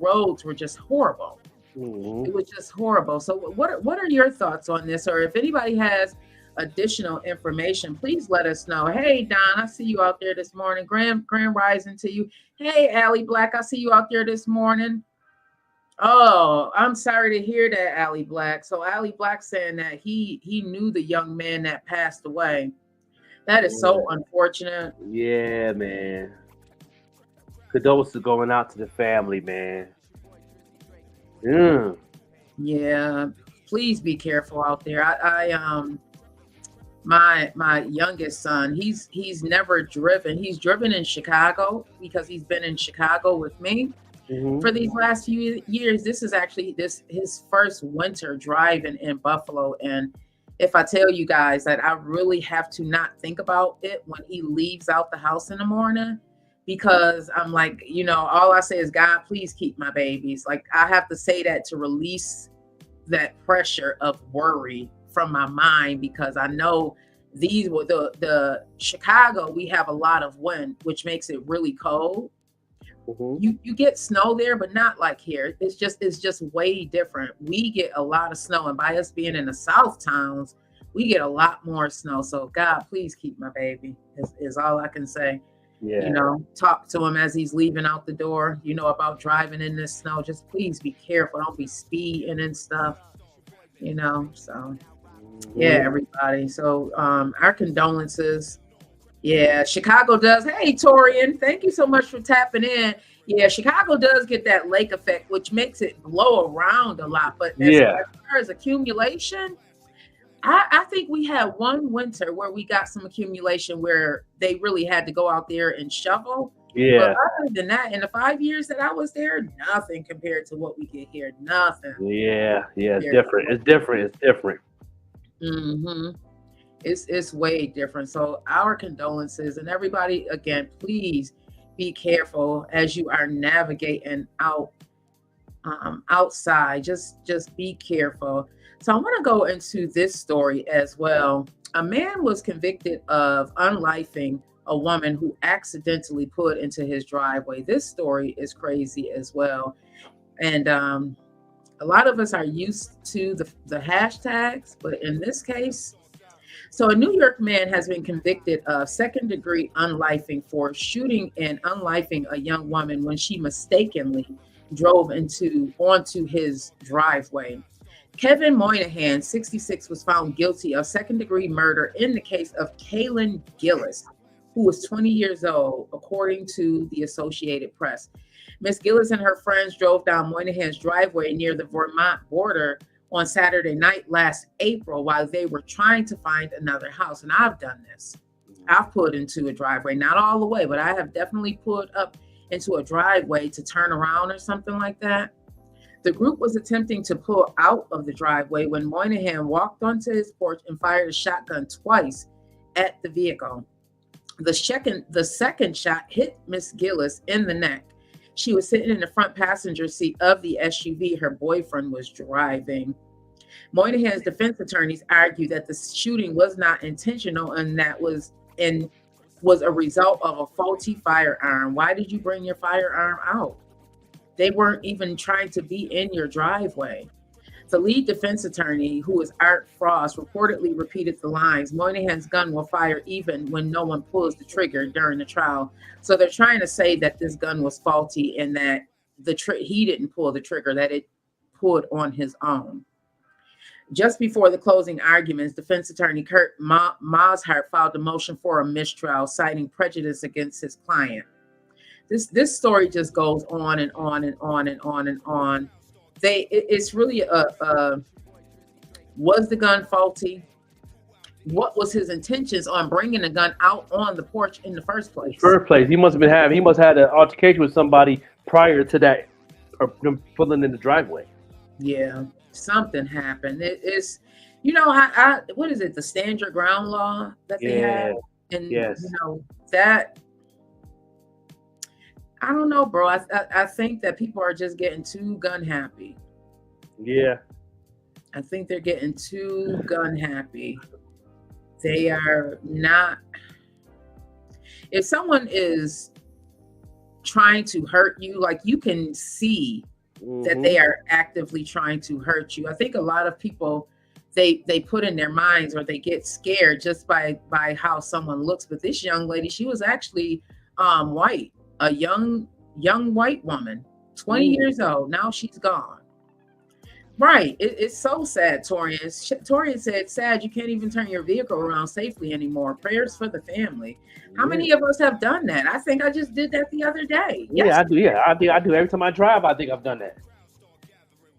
roads were just horrible. It was just horrible. So what are your thoughts on this? Or if anybody has additional information, please let us know. Hey Don, I see you out there this morning. Grand rising to you. Hey Allie Black, I see you out there this morning. Oh, I'm sorry to hear that, Allie Black. So Allie Black saying that he knew the young man that passed away. That is so unfortunate. Yeah, man. Condolences going out to the family, man. Yeah, please be careful out there. My youngest son, he's never driven. He's driven in Chicago because he's been in Chicago with me for these last few years. This is actually his first winter driving in Buffalo. And if I tell you guys that I really have to not think about it when he leaves out the house in the morning, because I'm like, all I say is, God, please keep my babies. Like, I have to say that to release that pressure of worry from my mind, because I know these were the Chicago, we have a lot of wind, which makes it really cold. You get snow there, but not like here. It's just way different. We get a lot of snow, and by us being in the South towns, we get a lot more snow. So God, please keep my baby is all I can say. Yeah. Talk to him as he's leaving out the door, about driving in this snow. Just please be careful. Don't be speeding and stuff, so yeah, everybody. So our condolences. Yeah, Chicago does. Hey, Torian, thank you so much for tapping in. Yeah, Chicago does get that lake effect, which makes it blow around a lot. But as far as accumulation, I think we had one winter where we got some accumulation where they really had to go out there and shovel. Yeah. But other than that, in the 5 years that I was there, nothing compared to what we get here. Nothing. Yeah, it's different. It's different. It's way different. So our condolences, and everybody, again, please be careful as you are navigating outside. Just be careful. So I want to go into this story as well. A man was convicted of unlifing a woman who accidentally put into his driveway. This story is crazy as well. And a lot of us are used to the hashtags, but in this case, so a New York man has been convicted of second-degree unlifing for shooting and unlifing a young woman when she mistakenly drove onto his driveway. Kevin Moynihan, 66, was found guilty of second-degree murder in the case of Kaylin Gillis, who was 20 years old, according to the Associated Press. Miss Gillis and her friends drove down Moynihan's driveway near the Vermont border on Saturday night last April while they were trying to find another house. And I've done this. I've put into a driveway, not all the way, but I have definitely put up into a driveway to turn around or something like that. The group was attempting to pull out of the driveway when Moynihan walked onto his porch and fired a shotgun twice at the vehicle. The second shot hit Miss Gillis in the neck. She was sitting in the front passenger seat of the SUV her boyfriend was driving. Moynihan's defense attorneys argued that the shooting was not intentional and that was a result of a faulty firearm. Why did you bring your firearm out? They weren't even trying to be in your driveway. The lead defense attorney, who is Art Frost, reportedly repeated the lines, Moynihan's gun will fire even when no one pulls the trigger during the trial. So they're trying to say that this gun was faulty and that he didn't pull the trigger, that it pulled on his own. Just before the closing arguments, defense attorney Kurt Mashart filed a motion for a mistrial, citing prejudice against his client. this story just goes on and on and on and on and on. It's really was the gun faulty? What was his intentions on bringing the gun out on the porch in the first place? He must have had an altercation with somebody prior to that, or them pulling in the driveway. Yeah, something happened. It's, I what is it? The stand your ground law that they have, and that. I don't know, bro. I think that people are just getting too gun happy. Yeah. I think they're getting too gun happy. They are not. If someone is trying to hurt you, like, you can see that they are actively trying to hurt you. I think a lot of people, they put in their minds, or they get scared just by how someone looks. But this young lady, she was actually white, a young white woman, 20 years old. Now she's gone. Right. It's so sad, Torian. Torian said, sad, you can't even turn your vehicle around safely anymore. Prayers for the family. How many of us have done that? I think I just did that the other day. Yeah, I do. Yeah, I do. Every time I drive, I think I've done that.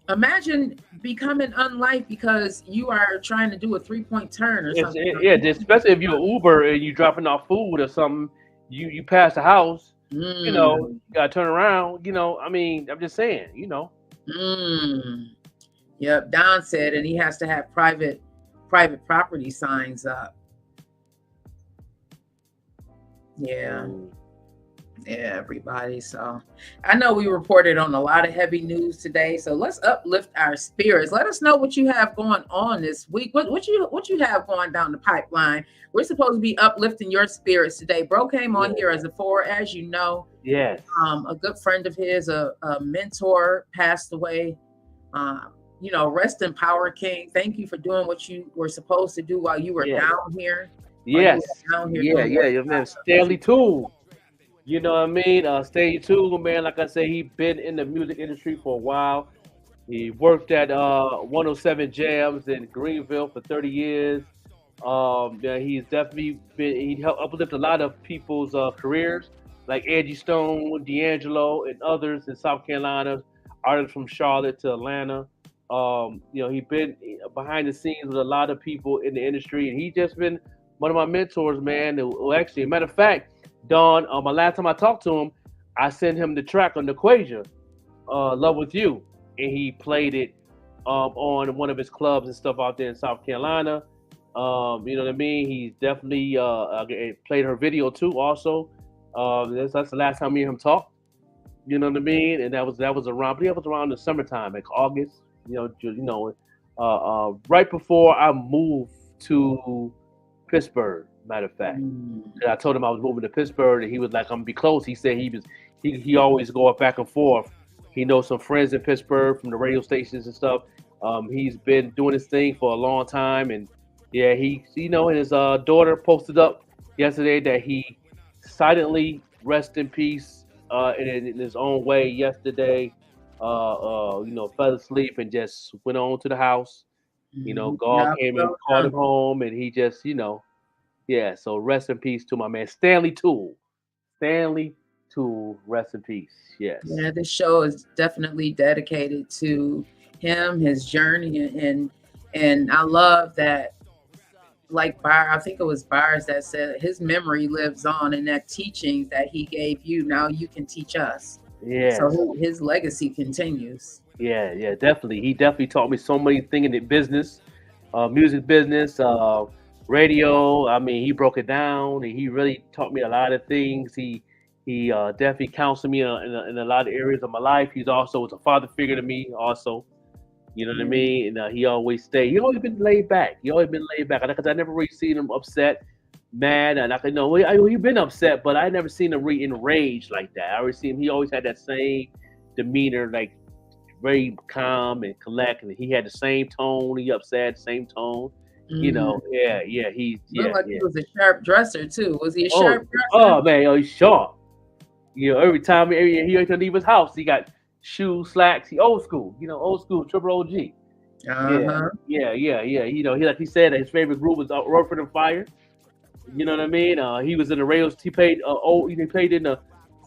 Imagine becoming unlife because you are trying to do a 3-point turn or something. Yeah, especially if you're Uber and you're dropping off food or something, you pass the house, you gotta turn around, I mean, I'm just saying, Yep, Don said, and he has to have private property signs up. Yeah. Yeah, everybody. So I know we reported on a lot of heavy news today. So let's uplift our spirits. Let us know what you have going on this week. What you have going down the pipeline. We're supposed to be uplifting your spirits today. Bro came on here as a forward, as you know. Yes. A good friend of his, a mentor, passed away. Rest in power, King. Thank you for doing what you were supposed to do while you were down here. Yes. Your man Stanley Toole. You know what I mean? Stanley Toole, man, like I said, he been in the music industry for a while. He worked at 107 Jams in Greenville for 30 years. He's definitely he helped uplift a lot of people's careers, like Angie Stone, D'Angelo, and others in South Carolina, artists from Charlotte to Atlanta. He's been behind the scenes with a lot of people in the industry, and he's just been one of my mentors, man. Actually, a matter of fact, Don, my last time I talked to him, I sent him the track on Equasia, Love With You, and he played it on one of his clubs and stuff out there in South Carolina. You know what I mean? He's definitely played her video too also. That's the last time me and him talked. You know what I mean? And that was around the summertime, like August. Right before I moved to Pittsburgh. Matter of fact, and I told him I was moving to Pittsburgh, and he was like, "I'm gonna be close." He said he always go back and forth. He knows some friends in Pittsburgh from the radio stations and stuff. He's been doing this thing for a long time, and his daughter posted up yesterday that he silently rest in peace in his own way yesterday. Fell asleep and just went on to the house. God came and called him home, and he just Yeah, so rest in peace to my man Stanley Toole. Stanley Toole, rest in peace. Yes. Yeah, this show is definitely dedicated to him, his journey, and I love that. Like I think it was Byers that said his memory lives on, and that teaching that he gave you, now you can teach us. Yeah. So his legacy continues. Yeah, definitely. He definitely taught me so many things in the business, music business, radio. I mean, he broke it down, and he really taught me a lot of things. He definitely counseled me in a lot of areas of my life. He also was a father figure to me also. You know what I mean? And he always been laid back. Because I never really seen him upset, mad. And he been upset, but I never seen him enraged like that. I always seen him, he always had that same demeanor, like very calm and collect. And he had the same tone. He upset, same tone. He Looked like he was a sharp dresser too. Was he a sharp dresser? Oh man, he's sharp. Every time he had to leave his house, he got shoes, slacks. He old school, triple OG. Yeah. Like he said, his favorite group was Earth, Wind & Fire. You know what I mean? He was in the radio. He played in the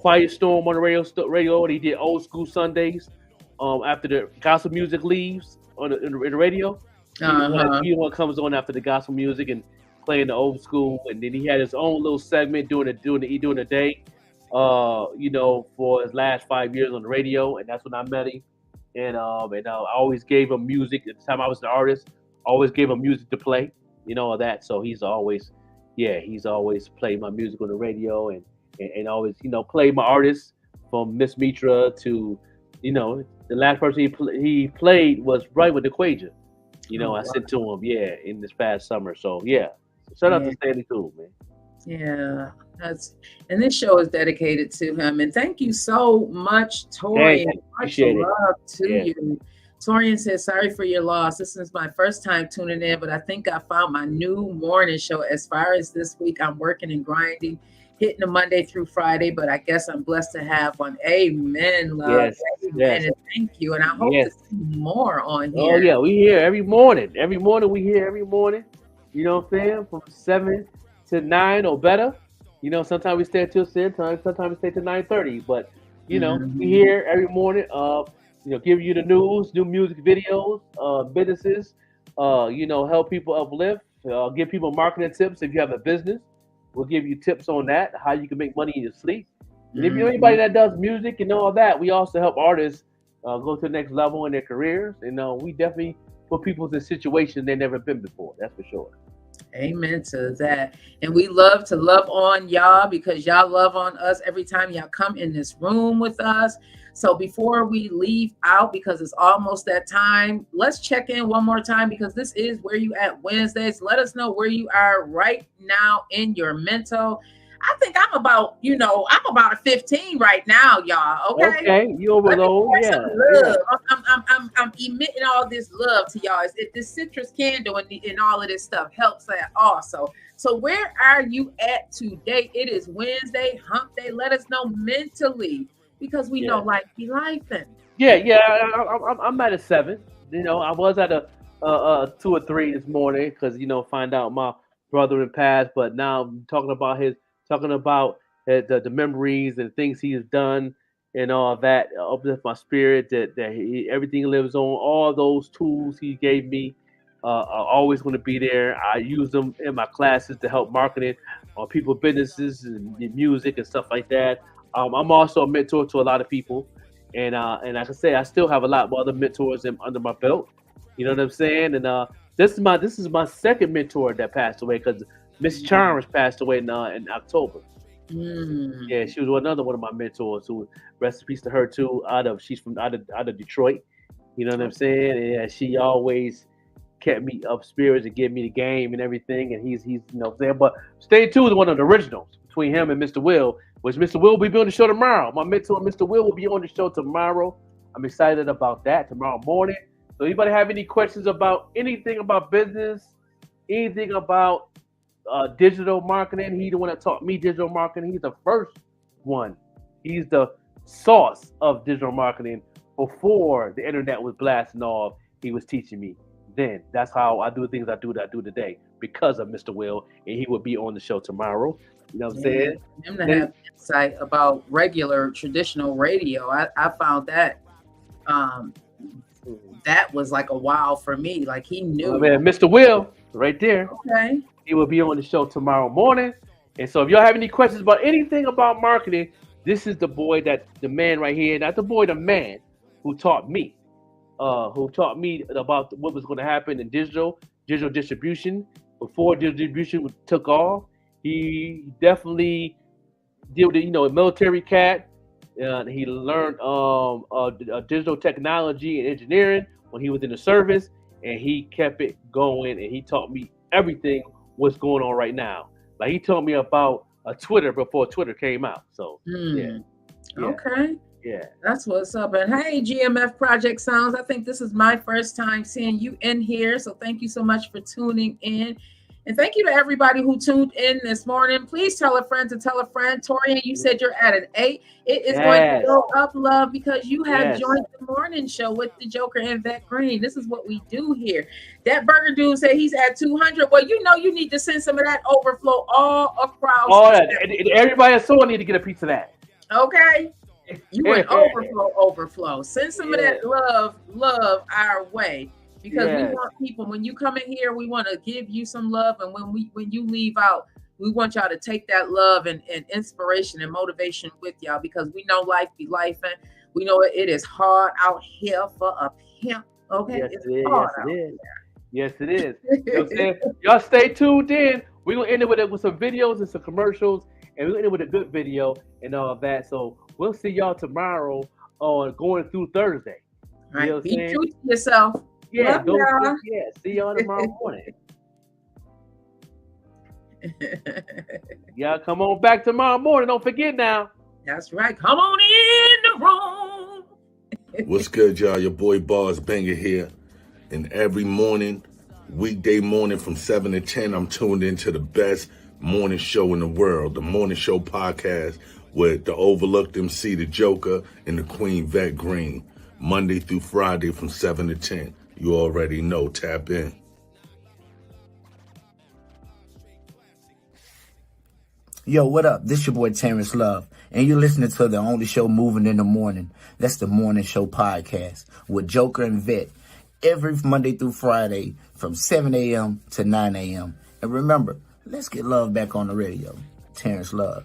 Firestorm on the radio, and he did Old School Sundays. After the gospel music leaves in the radio, he the one comes on after the gospel music and playing the old school, and then he had his own little segment doing the day, for his last 5 years on the radio, and that's when I met him. And I always gave him music at the time I was the artist. Always gave him music to play, all that. So he's always played my music on the radio and always played my artists from Miss Mitra to the last person he played was right with the Quaja. I sent to him in this past summer. So shout out to Stanley too, man. Yeah, and this show is dedicated to him. And thank you so much, Torian. Much love to you. Torian says, sorry for your loss. This is my first time tuning in, but I think I found my new morning show. As far as this week, I'm working and grinding, hitting a Monday through Friday, but I guess I'm blessed to have one. Amen, love. Yes, Amen. And thank you. And I hope to see more on here. Oh, yeah, we here every morning. Every morning we here every morning. You know what I'm saying? From 7 to 9 or better. Sometimes we stay until 10, sometimes we stay till 9:30. But we here every morning. Give you the news, new music videos, businesses. Help people uplift. Give people marketing tips if you have a business. We'll give you tips on that, how you can make money in your sleep. And if you know anybody that does music and all that, we also help artists go to the next level in their careers. And we definitely put people in situations they've never been before. That's for sure. Amen to that. And we love to love on y'all because y'all love on us every time y'all come in this room with us. So before we leave out, because it's almost that time, let's check in one more time because this is Where You At Wednesdays. Let us know where you are right now in your mental. I think I'm about a 15 right now, y'all. Okay, you overload. Yeah. I'm emitting all this love to y'all. This citrus candle and all of this stuff helps that also. So where are you at today? It is Wednesday, hump day. Let us know mentally because we know life be lifing. I'm at a 7. I was at a 2 or 3 this morning because find out my brother passed, but now I'm talking about the memories and things he has done and all that. Uplift my spirit that everything lives on. All those tools he gave me are always going to be there. I use them in my classes to help marketing on people's businesses and music and stuff like that. I'm also a mentor to a lot of people, and like I say, I still have a lot of other mentors under my belt. You know what I'm saying? And this is my second mentor that passed away because Miss Charms passed away in October. Yeah, she was another one of my mentors. Who rest in peace to her too. She's from out of Detroit. You know what I'm saying? And she always kept me up spirits and gave me the game and everything. And he's there. But Stay Tuned is one of the originals between him and Mr. Will. Which Mr. Will will be on the show tomorrow. My mentor, Mr. Will be on the show tomorrow. I'm excited about that tomorrow morning. So anybody have any questions about anything about business, anything about digital marketing? He the one that taught me digital marketing. He's the first one. He's the source of digital marketing before the internet was blasting off. He was teaching me then. That's how I do things I do today because of Mr. Will, and he will be on the show tomorrow. You know what I'm saying? Him to have insight about regular traditional radio. I found that that was like a wow for me. Like he knew. Oh, man, Mr. Will, right there. Okay. He will be on the show tomorrow morning. And so if y'all have any questions about anything about marketing, this is the man right here. Not the boy, the man who taught me about what was going to happen in digital distribution. Before digital distribution took off, he definitely did with a military cat. He learned digital technology and engineering when he was in the service, and he kept it going, and he taught me everything what's going on right now. Like he told me about Twitter before Twitter came out. So yeah. Okay. Yeah. That's what's up. And hey, GMF Project Sounds, I think this is my first time seeing you in here. So thank you so much for tuning in. And thank you to everybody who tuned in this morning. Please tell a friend to tell a friend. Torian, you said you're at an 8. It is going to go up, love, because you have joined the morning show with the Joker and Vet Green. This is what we do here. That burger dude said he's at 200. Well, you need to send some of that overflow all across. All that. Everybody at Soul need to get a piece of that. Okay. You went overflow. Send some of that love our way. Because we want people, when you come in here, we want to give you some love. And when you leave out, we want y'all to take that love and inspiration and motivation with y'all, because we know life be life, and we know it is hard out here for a pimp. Okay, Yes, it is. You know what I'm saying? Y'all stay tuned in. We're gonna end it with some videos and some commercials, and we're gonna end it with a good video and all of that. So we'll see y'all tomorrow on Going Through Thursday. All right, be true to yourself. Yeah, see y'all tomorrow morning. Y'all come on back tomorrow morning. Don't forget now. That's right. Come on in the room. What's good, y'all? Your boy Bars Banger here. And every morning, weekday morning from 7 to 10, I'm tuned into the best morning show in the world, the Morning Show Podcast, with the overlooked MC, the Joker, and the Queen Vette Green, Monday through Friday from 7 to 10. You already know. Tap in. Yo, what up? This your boy Terrence Love, and you're listening to the only show moving in the morning. That's the Morning Show Podcast with Joker and Vette, every Monday through Friday from 7 a.m. to 9 a.m. And remember, let's get love back on the radio. Terrence Love.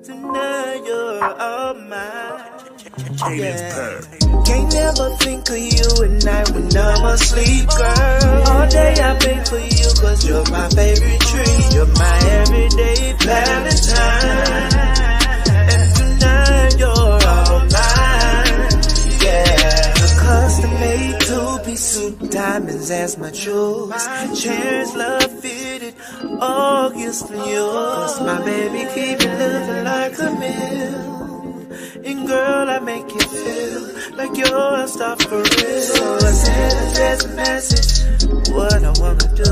Tonight you're all mine. Can't never think of you at night when I'm asleep, girl. All day I beg for you, cause you're my favorite treat. You're my everyday Valentine. And tonight you're all mine. Yeah. Custom made two-piece suit, diamonds as my jewels. Chairs love fitted, all gifts from you. Cause my baby keep it looking like a meal. And girl, I make you feel like you're a star for real. So I send a text message, what I wanna do.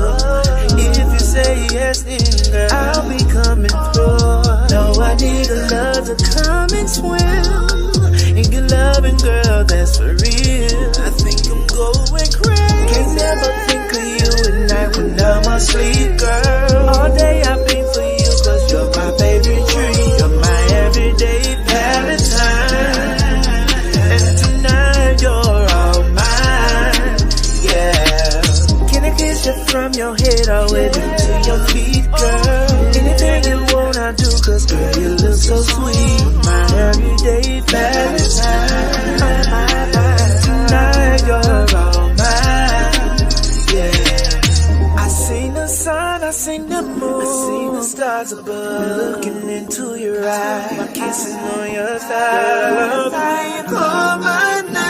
If you say yes, then girl, I'll be coming through. No, I need a love to come and swim in your loving, girl, that's for real. I think I'm going crazy. Can't never think of you at night when I'm asleep, girl. All day I been for you, cause you're my favorite treat. You're my everyday Valentine. And tonight you're all mine. Yeah. Can I kiss you from your head all the way to your feet, girl? Anything you want, I do, cause girl, you look so sweet. My everyday Valentine. Tonight you're all mine. Yeah. I seen the sun, I seen the moon, I seen the stars above. Looking into your eyes, my kisses on your thighs. I love how you call my name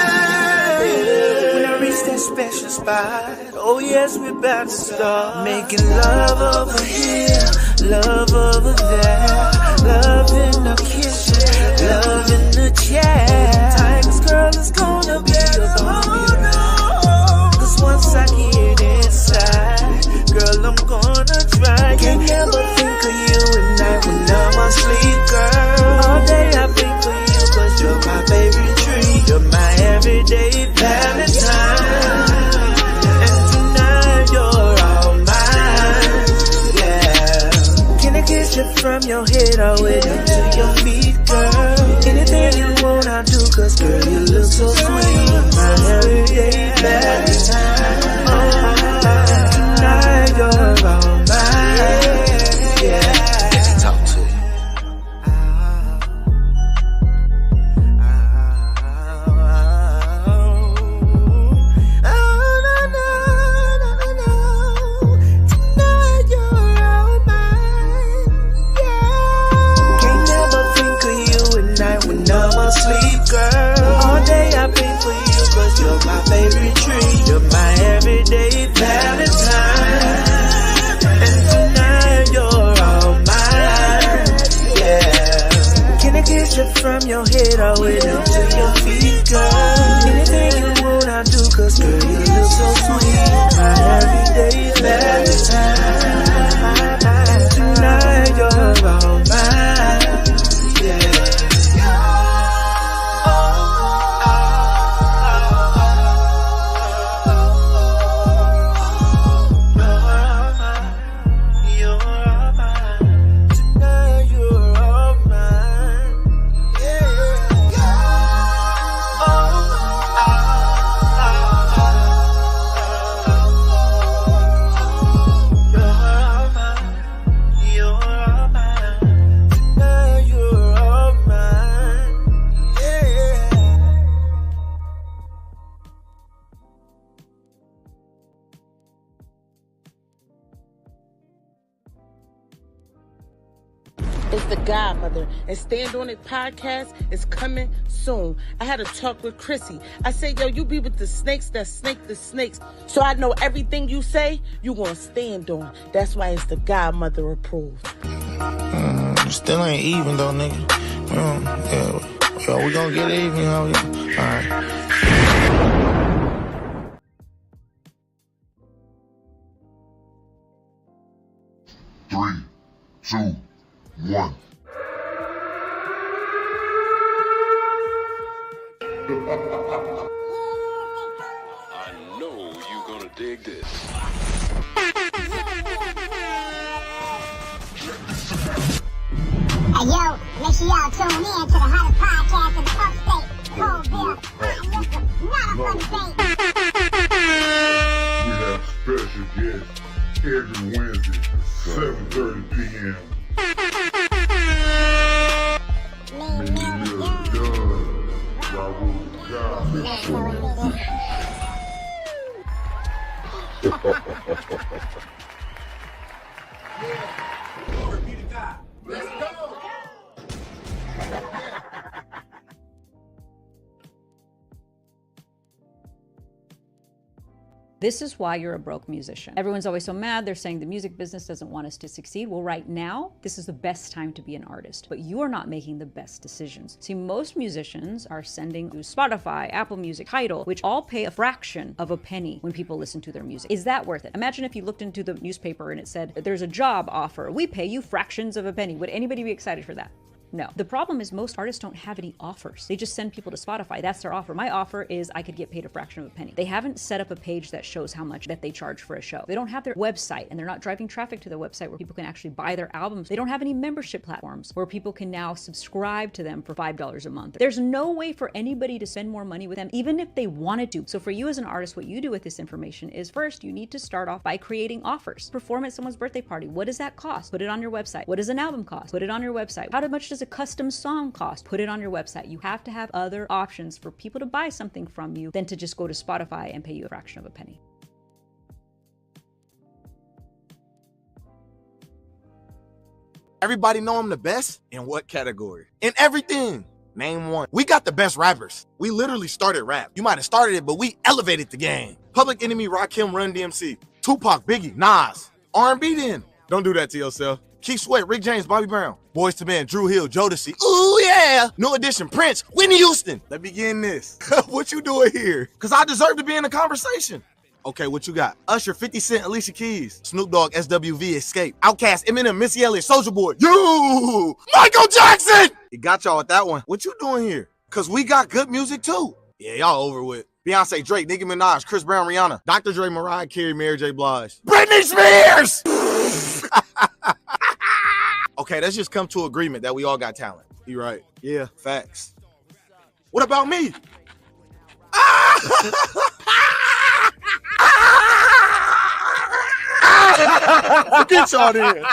when I reach that special spot. Oh yes, we're about to start making love over here, love over there, love in the kitchen, love in the chair. Times, girl, it's gonna be a ball. Cause once I get inside, girl, I'm gonna try. Can't never think of you at night when I'm asleep, girl. All day I think for you, cause you're my favorite treat. You're my everyday Valentine. And tonight you're all mine. Yeah. Can I kiss you from your head all the way down to your feet, girl? Anything you want, I do, cause girl, you look so sweet. My everyday Valentine. Tonight you're all mine. Yeah. Talk to you. Sleep, girl. All day I been for you, cause you're my favorite treat. You're my everyday Valentine. And tonight you're all mine. Yeah. Can I kiss you from your head all the way down to your feet, girl? Anything you want, I do, cause girl, you look so sweet. My everyday Valentine. the Godmother, and Stand On It podcast is coming soon. I had a talk with Chrissy. I said, yo, you be with the snakes that snake the snakes. So I know everything you say, you gonna stand on. That's why it's the Godmother approved. Still ain't even though, nigga. Yo, we gonna get even, all right. 3, 2, 1. I know you're gonna dig this. Hey yo, make sure y'all tune in to the hottest podcast in the upstate. Colville, not a fun We have special guests every Wednesday, 7:30 p.m. Let's go! This is why you're a broke musician. Everyone's always so mad. They're saying the music business doesn't want us to succeed. Well, right now, this is the best time to be an artist, but you are not making the best decisions. See, most musicians are sending to Spotify, Apple Music, Tidal, which all pay a fraction of a penny when people listen to their music. Is that worth it? Imagine if you looked into the newspaper and it said, there's a job offer. We pay you fractions of a penny. Would anybody be excited for that? No. The problem is most artists don't have any offers. They just send people to Spotify. That's their offer. My offer is I could get paid a fraction of a penny. They haven't set up a page that shows how much that they charge for a show. They don't have their website, and they're not driving traffic to their website where people can actually buy their albums. They don't have any membership platforms where people can now subscribe to them for $5 a month. There's no way for anybody to spend more money with them, even if they wanted to. So for you as an artist, what you do with this information is first, you need to start off by creating offers. Perform at someone's birthday party. What does that cost? Put it on your website. What does an album cost? Put it on your website. How much does a custom song cost? Put it on your website. You have to have other options for people to buy something from you than to just go to Spotify and pay you a fraction of a penny. Everybody know I'm the best? In what category? In everything. Name one. We got the best rappers. We literally started rap. You might have started it, but we elevated the game. Public Enemy, Rakim, Run DMC. Tupac, Biggie, Nas. R&B then. Don't do that to yourself. Keith Sweat, Rick James, Bobby Brown. Boyz II Men, Drew Hill, Jodeci. Ooh, yeah. New Edition, Prince, Whitney Houston. Let me begin this. What you doing here? Because I deserve to be in the conversation. Okay, what you got? Usher, 50 Cent, Alicia Keys. Snoop Dogg, SWV, Escape. Outkast, Eminem, Missy Elliott, Soulja Boy. You! Michael Jackson! You got y'all with that one. What you doing here? Because we got good music too. Yeah, y'all over with. Beyonce, Drake, Nicki Minaj, Chris Brown, Rihanna. Dr. Dre, Mariah Carey, Mary J. Blige. Britney Spears! Okay, let's just come to agreement that we all got talent. You right. Yeah, facts. What about me? Get y'all there.